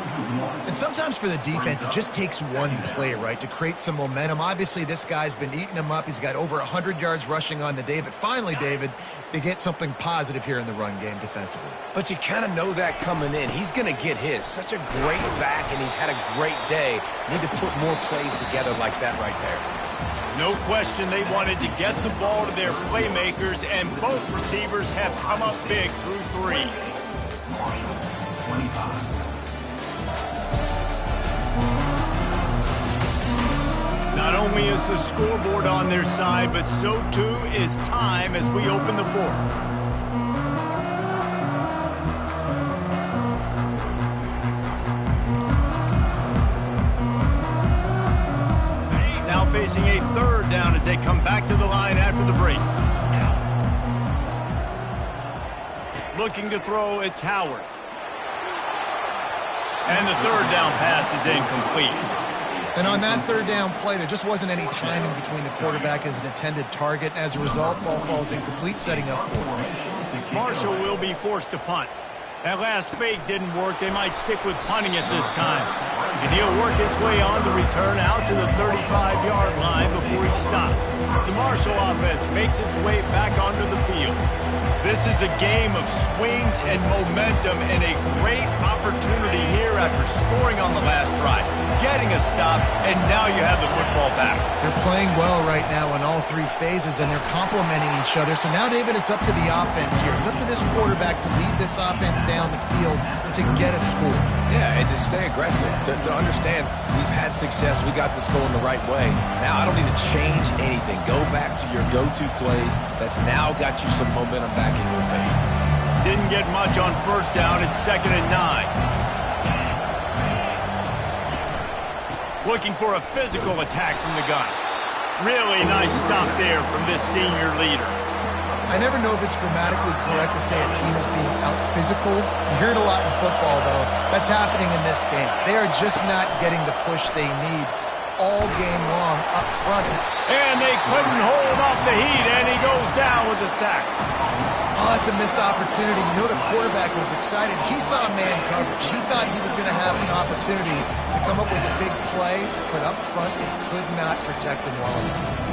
And sometimes for the defense, it just takes one play, right, to create some momentum. Obviously, this guy's been eating them up. He's got over 100 yards rushing on the day. But finally, David, they get something positive here in the run game defensively. But you kind of know that coming in. He's going to get his. Such a great back, and he's had a great day. Need to put more plays together like that right there. No question they wanted to get the ball to their playmakers, and both receivers have come up big through 3. Not only is the scoreboard on their side, but so too is time as we open the 4th. Now facing a 3rd down as they come back to the line after the break. Looking to throw, it's Howard. And the 3rd down pass is incomplete. And on that 3rd down play, there just wasn't any timing between the quarterback as an intended target. As a result, ball falls incomplete, setting up 4th. Marshall will be forced to punt. That last fake didn't work. They might stick with punting at this time. And he'll work his way on the return out to the 35-yard line before he stopped. The Marshall offense makes its way back onto the field. This is a game of swings and momentum, and a great opportunity here after scoring on the last drive, getting a stop, and now you have the football back. They're playing well right now in all 3 phases, and they're complementing each other. So now, David, it's up to the offense here. It's up to this quarterback to lead this offense down the field to get a score. Yeah, and to stay aggressive, to understand we've had success, we got this going the right way. Now I don't need to change anything. Go back to your go-to plays. That's now got you some momentum back in your favor. Didn't get much on 1st down. It's 2nd and 9. Looking for a physical attack from the gun. Really nice stop there from this senior leader. I never know if it's grammatically correct to say a team is being out-physicaled. You hear it a lot in football, though. That's happening in this game. They are just not getting the push they need all game long up front. And they couldn't hold off the heat, and he goes down with a sack. Oh, it's a missed opportunity. You know the quarterback was excited. He saw man coverage. He thought he was going to have an opportunity to come up with a big play, but up front, they could not protect him well enough.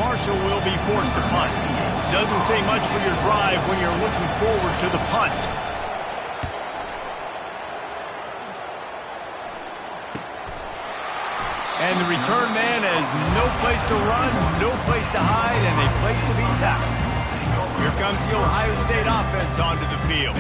Marshall will be forced to punt. Doesn't say much for your drive when you're looking forward to the punt. And the return man has no place to run, no place to hide, and a place to be tackled. Here comes the Ohio State offense onto the field.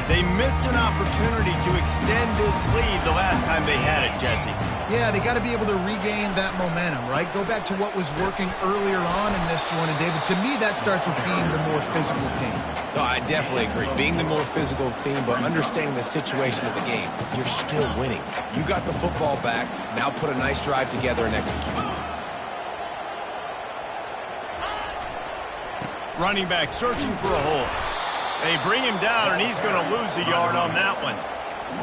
They missed an opportunity to extend this lead the last time they had it, Jesse. Yeah, they got to be able to regain that momentum, right? Go back to what was working earlier on in this one. And, David, to me, that starts with being the more physical team. No, I definitely agree. Being the more physical team, but understanding the situation of the game. You're still winning. You got the football back. Now put a nice drive together and execute. Running back searching for a hole. They bring him down, and he's going to lose a yard on that one.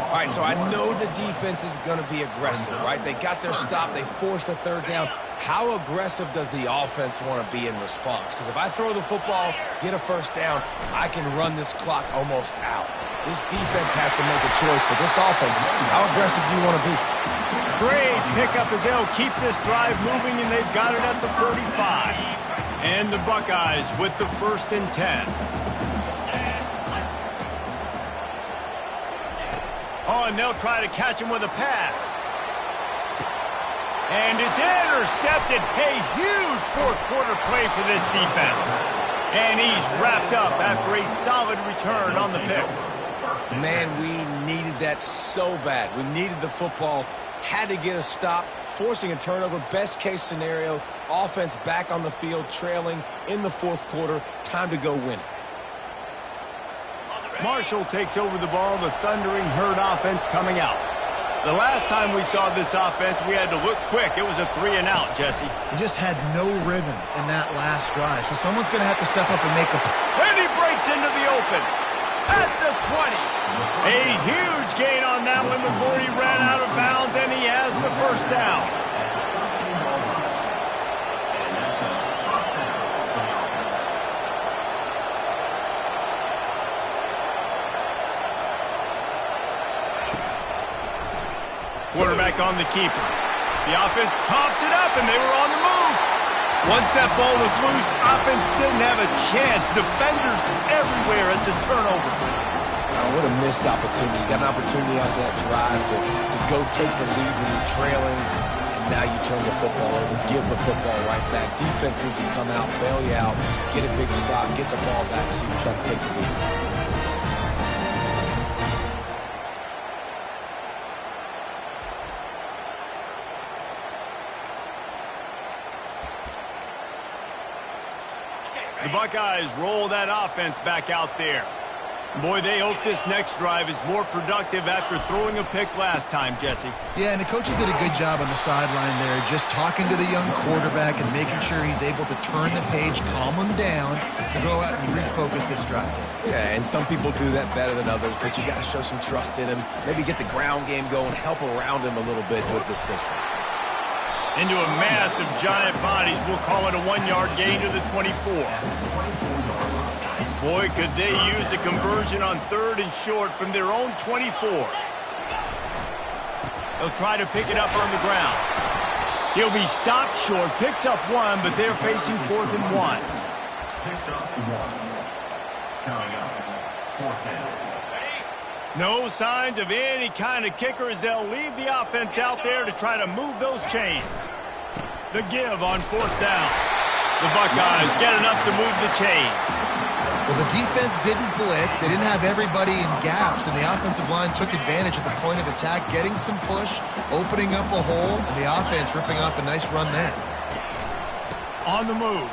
All right, so I know the defense is going to be aggressive, right? They got their stop. They forced a 3rd down. How aggressive does the offense want to be in response? Because if I throw the football, get a 1st down, I can run this clock almost out. This defense has to make a choice, but this offense, how aggressive do you want to be? Great pickup as they'll keep this drive moving, and they've got it at the 35. And the Buckeyes with the 1st and 10. Oh, and they'll try to catch him with a pass. And it's intercepted. A huge 4th quarter play for this defense. And he's wrapped up after a solid return on the pick. Man, we needed that so bad. We needed the football, had to get a stop, forcing a turnover. Best case scenario, offense back on the field, trailing in the 4th quarter. Time to go win it. Marshall takes over the ball, the thundering herd offense coming out. The last time we saw this offense, we had to look quick. It was a 3-and-out, Jesse. He just had no rhythm in that last drive, so someone's going to have to step up and make a... And he breaks into the open. at the 20. A huge gain on that one before he ran out of bounds, and he has the first down. Quarterback on the keeper. The offense pops it up, and they were on the move. Once that ball was loose, offense didn't have a chance. Defenders everywhere. It's a turnover. Oh, what a missed opportunity. You got an opportunity after that drive to go take the lead when you're trailing, and now you turn the football over, give the football right back. Defense needs to come out, bail you out, get a big stop, get the ball back so you can try to take the lead. The Buckeyes roll that offense back out there. Boy, they hope this next drive is more productive after throwing a pick last time, Jesse. Yeah, and the coaches did a good job on the sideline there, just talking to the young quarterback and making sure he's able to turn the page, calm him down, to go out and refocus this drive. Yeah, and some people do that better than others, but you got to show some trust in him, maybe get the ground game going, help around him a little bit with the system. Into a mass of giant bodies, we'll call it a 1-yard gain to the 24. Boy, could they use a conversion on 3rd and short from their own 24. They'll try to pick it up on the ground. He'll be stopped short, picks up 1, but they're facing 4th and 1. No signs of any kind of kicker as they'll leave the offense out there to try to move those chains. The give on 4th down. The Buckeyes get enough to move the chains. Well, the defense didn't blitz. They didn't have everybody in gaps, and the offensive line took advantage at the point of attack, getting some push, opening up a hole, and the offense ripping off a nice run there. On the move.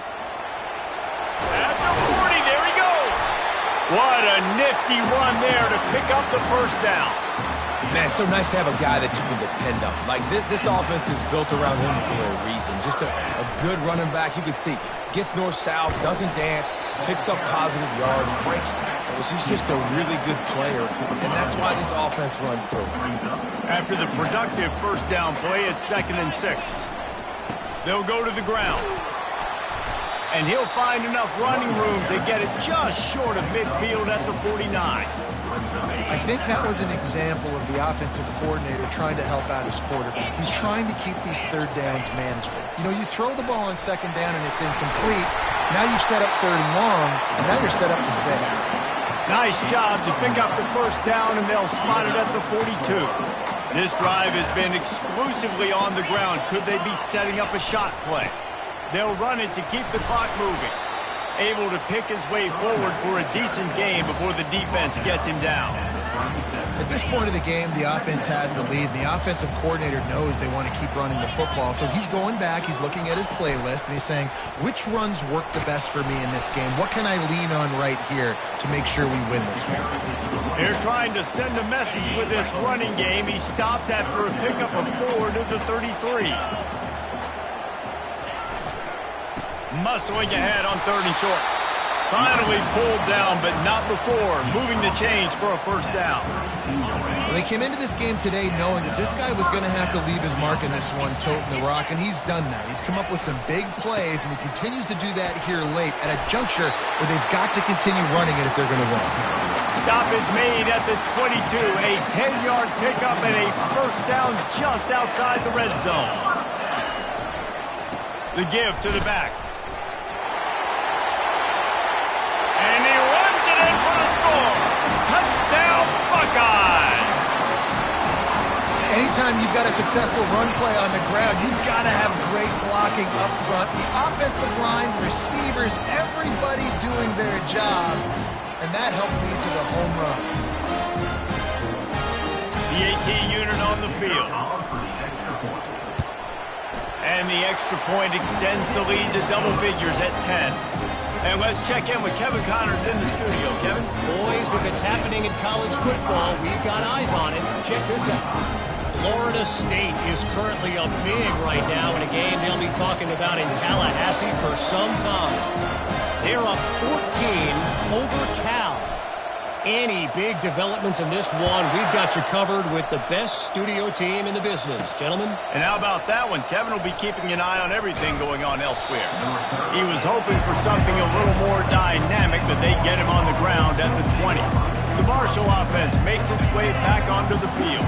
At the 40, there he goes. What a nifty run there to pick up the first down. Man, it's so nice to have a guy that you can depend on. Like, this offense is built around him for a reason. Just a good running back. You can see, gets north-south, doesn't dance, picks up positive yards, breaks tackles. He's just a really good player, and that's why this offense runs through. After the productive first down play, it's 2nd and 6. They'll go to the ground. And he'll find enough running room to get it just short of midfield at the 49. I think that was an example of the offensive coordinator trying to help out his quarterback. He's trying to keep these 3rd downs manageable. You know, you throw the ball on 2nd down and it's incomplete. Now you've set up 3rd and long, and now you're set up to fail. Nice job to pick up the first down, and they'll spot it at the 42. This drive has been exclusively on the ground. Could they be setting up a shot play? They'll run it to keep the clock moving. Able to pick his way forward for a decent game before the defense gets him down. At this point of the game, the offense has the lead, and the offensive coordinator knows they want to keep running the football. So he's going back, he's looking at his playlist, and he's saying, which runs work the best for me in this game? What can I lean on right here to make sure we win this one? They're trying to send a message with this running game. He stopped after a pickup of 4 to the 33. Muscling ahead on 3rd and short. Finally pulled down, but not before moving the chains for a first down. Well, they came into this game today knowing that this guy was going to have to leave his mark in this one, toting the rock, and he's done that. He's come up with some big plays, and he continues to do that here late at a juncture where they've got to continue running it if they're going to win. Stop is made at the 22. A 10-yard pickup and a first down just outside the red zone. The give to the back. And he runs it in for the score. Touchdown, Buckeyes! Anytime you've got a successful run play on the ground, you've got to have great blocking up front. The offensive line, receivers, everybody doing their job. And that helped lead to the home run. The AT unit on the field. And the extra point extends the lead to double figures at 10. And let's check in with Kevin Connors in the studio. Kevin? Boys, if it's happening in college football, we've got eyes on it. Check this out. Florida State is currently up big right now in a game they'll be talking about in Tallahassee for some time. They're up 14 over Cal. Any big developments in this one, we've got you covered with the best studio team in the business. Gentlemen? And how about that one? Kevin will be keeping an eye on everything going on elsewhere. He was hoping for something a little more dynamic, but they get him on the ground at the 20. The Marshall offense makes its way back onto the field.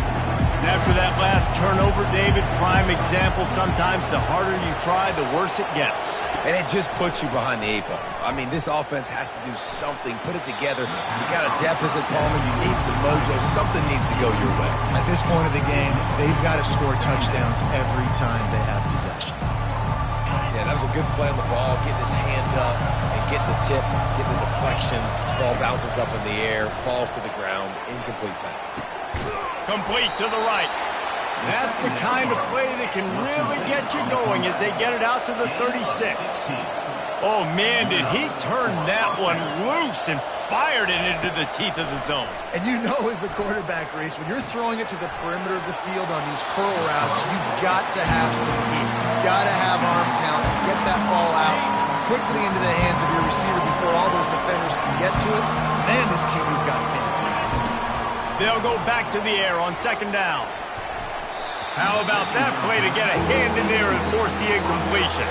And after that last turnover, David, prime example, sometimes the harder you try, the worse it gets. And it just puts you behind the 8 ball. I mean, this offense has to do something, put it together. You got a deficit, Palmer. You need some mojo. Something needs to go your way. At this point of the game, they've got to score touchdowns every time they have possession. Yeah, that was a good play on the ball, getting his hand up and getting the tip, getting the deflection. Ball bounces up in the air, falls to the ground, incomplete pass. Complete to the right. That's the kind of play that can really get you going as they get it out to the 36. Oh, man, did he turn that one loose and fired it into the teeth of the zone. And you know as a quarterback, Reese, when you're throwing it to the perimeter of the field on these curl routes, you've got to have some heat. You've got to have arm talent to get that ball out quickly into the hands of your receiver before all those defenders can get to it. Man, this QB's got a game. They'll go back to the air on second down. How about that play to get a hand in there and force the incompletion?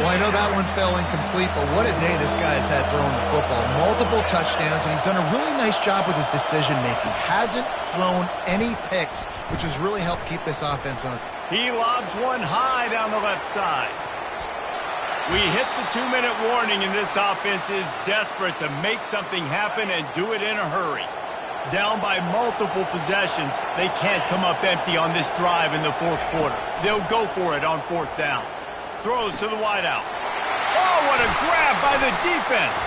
Well, I know that one fell incomplete, but what a day this guy has had throwing the football. Multiple touchdowns, and he's done a really nice job with his decision-making. Hasn't thrown any picks, which has really helped keep this offense on. He lobs one high down the left side. We hit the 2-minute warning, and this offense is desperate to make something happen and do it in a hurry. Down by multiple possessions, they can't come up empty on this drive in the fourth quarter. They'll go for it on fourth down. Throws to the wideout. Oh, what a grab by the defense.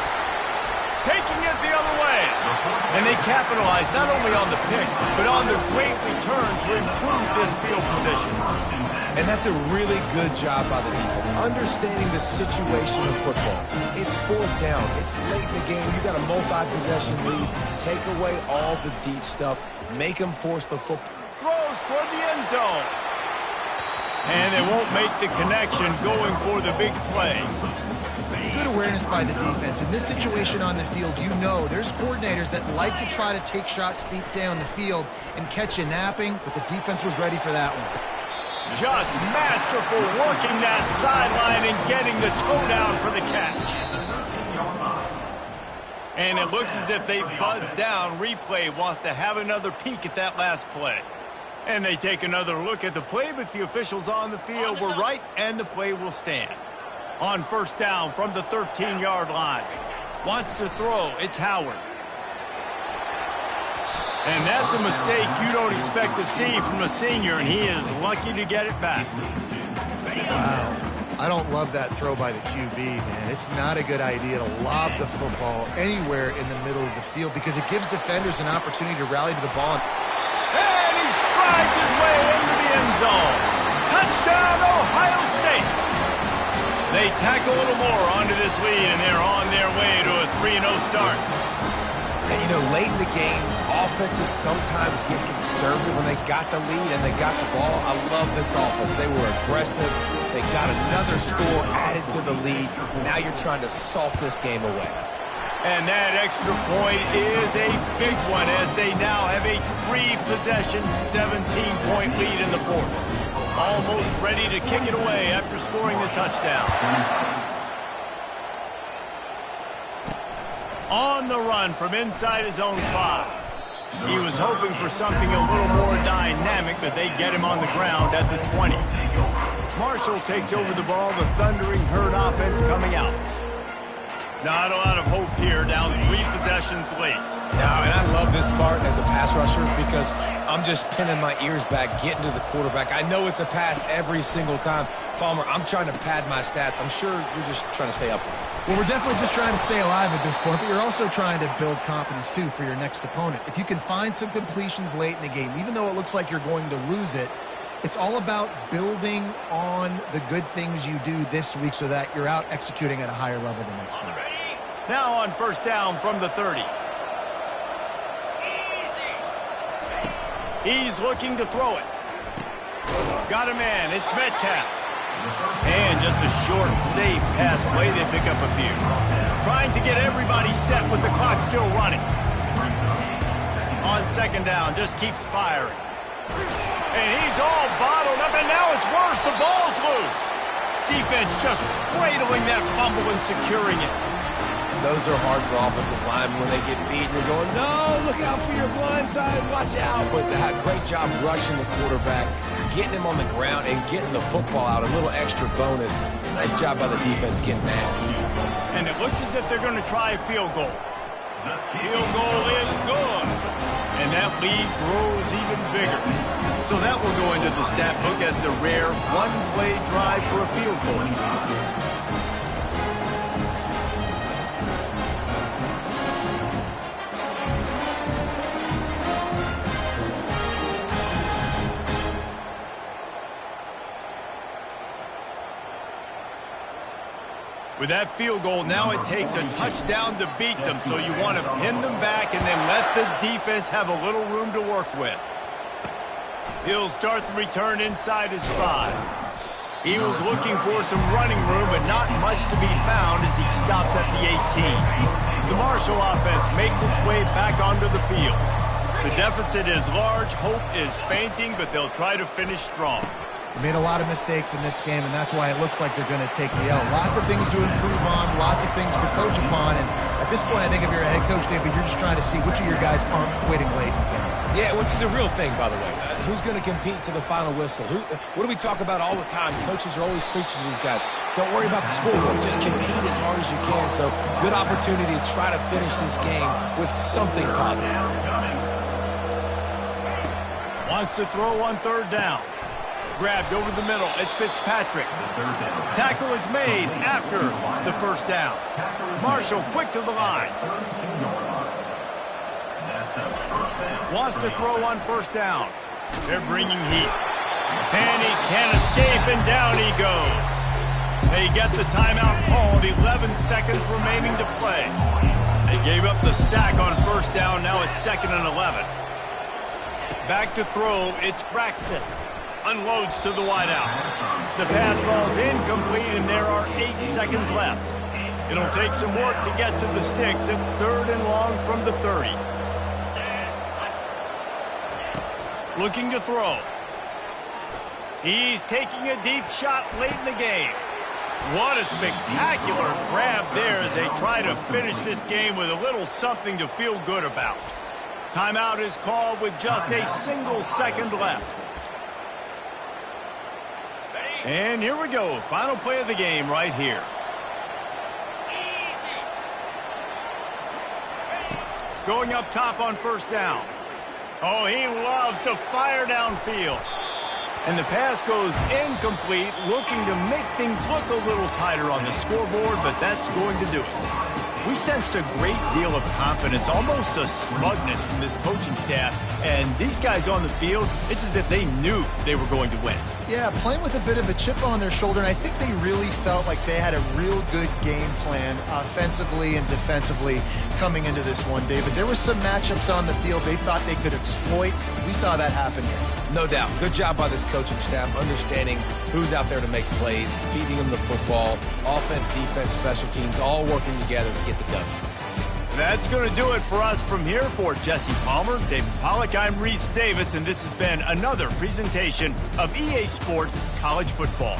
Taking it the other way. And they capitalize not only on the pick, but on the great return to improve this field position. And that's a really good job by the defense, understanding the situation of football. It's fourth down. It's late in the game. You got a multi-possession lead. Take away all the deep stuff. Make them force the football. Throws toward the end zone. And they won't make the connection going for the big play. Good awareness by the defense. In this situation on the field, you know there's coordinators that like to try to take shots deep down the field and catch you napping, but the defense was ready for that one. Just masterful working that sideline and getting the toe down for the catch. And it looks as if they've buzzed down. Replay wants to have another peek at that last play. And they take another look at the play, but the officials on the field were right, and the play will stand. On first down from the 13-yard line. Wants to throw. It's Howard. And that's a mistake you don't expect to see from a senior, and he is lucky to get it back. Wow. I don't love that throw by the QB, man. It's not a good idea to lob the football anywhere in the middle of the field because it gives defenders an opportunity to rally to the ball. And he strides his way into the end zone. Touchdown, Ohio State. They tack a little more onto this lead, and they're on their way to a 3-0 start. And, you know, late in the games, offenses sometimes get conservative when they got the lead and they got the ball. I love this offense. They were aggressive. They got another score added to the lead. Now you're trying to salt this game away. And that extra point is a big one as they now have a 3-possession, 17-point lead in the fourth. Almost ready to kick it away after scoring the touchdown. On the run from inside his own 5. He was hoping for something a little more dynamic, but they get him on the ground at the 20. Marshall takes over the ball, the Thundering Herd offense coming out. Not a lot of hope here, down 3 possessions late. No, and I love this part as a pass rusher because I'm just pinning my ears back, getting to the quarterback. I know it's a pass every single time. Palmer, I'm trying to pad my stats. I'm sure you're just trying to stay upright. Well, we're definitely just trying to stay alive at this point, but you're also trying to build confidence, too, for your next opponent. If you can find some completions late in the game, even though it looks like you're going to lose it, it's all about building on the good things you do this week so that you're out executing at a higher level the next time. Now on first down from the 30. He's looking to throw it. Got a man. It's Metcalf. And just a short, safe pass play. They pick up a few. Trying to get everybody set with the clock still running. on second down. Just keeps firing. And he's all bottled up, and now it's worse. The ball's loose. Defense just cradling that fumble and securing it. Those are hard for offensive linemen when they get beat. You're going, no, look out for your blind side. Watch out. But great job rushing the quarterback, getting him on the ground, and getting the football out. A little extra bonus. Nice job by the defense getting nasty. And it looks as if they're going to try a field goal. Field goal is good. And that lead grows even bigger. So that will go into the stat book as the rare one-play drive for a field goal. With that field goal, now it takes a touchdown to beat them, so you want to pin them back and then let the defense have a little room to work with. He'll start the return inside his 5. He was looking for some running room, but not much to be found as he stopped at the 18. The Marshall offense makes its way back onto the field. The deficit is large, hope is fainting, but they'll try to finish strong. They made a lot of mistakes in this game, and that's why it looks like they're going to take the L. Lots of things to improve on, lots of things to coach upon, and at this point, I think if you're a head coach, David, you're just trying to see which of your guys aren't quitting late in the game. Yeah, which is a real thing, by the way. Who's going to compete to the final whistle? What do we talk about all the time? Coaches are always preaching to these guys. Don't worry about the scoreboard. Just compete as hard as you can. So, good opportunity to try to finish this game with something positive. Wants to throw on third down. Grabbed over the middle. It's Fitzpatrick. Tackle is made after the first down. Marshall quick to the line. Wants to throw on first down. They're bringing heat. And he can't escape, and down he goes. They get the timeout called. 11 seconds remaining to play. They gave up the sack on first down. Now it's 2nd and 11. Back to throw. It's Braxton. Unloads to the wideout. The pass ball's incomplete, and there are 8 seconds left. It'll take some work to get to the sticks. It's 3rd and long from the 30. Looking to throw. He's taking a deep shot late in the game. What a spectacular grab there as they try to finish this game with a little something to feel good about. Timeout is called with just a single second left. And here we go. Final play of the game right here. Going up top on first down. Oh, he loves to fire downfield. And the pass goes incomplete, looking to make things look a little tighter on the scoreboard, but that's going to do it. We sensed a great deal of confidence, almost a smugness from this coaching staff. And these guys on the field, it's as if they knew they were going to win. Yeah, playing with a bit of a chip on their shoulder, and I think they really felt like they had a real good game plan offensively and defensively coming into this one, David. There were some matchups on the field they thought they could exploit. We saw that happen here. No doubt. Good job by this coaching staff, understanding who's out there to make plays, feeding them the football, offense, defense, special teams, all working together to get the W. That's going to do it for us from here. For Jesse Palmer, David Pollack, I'm Reese Davis, and this has been another presentation of EA Sports College Football.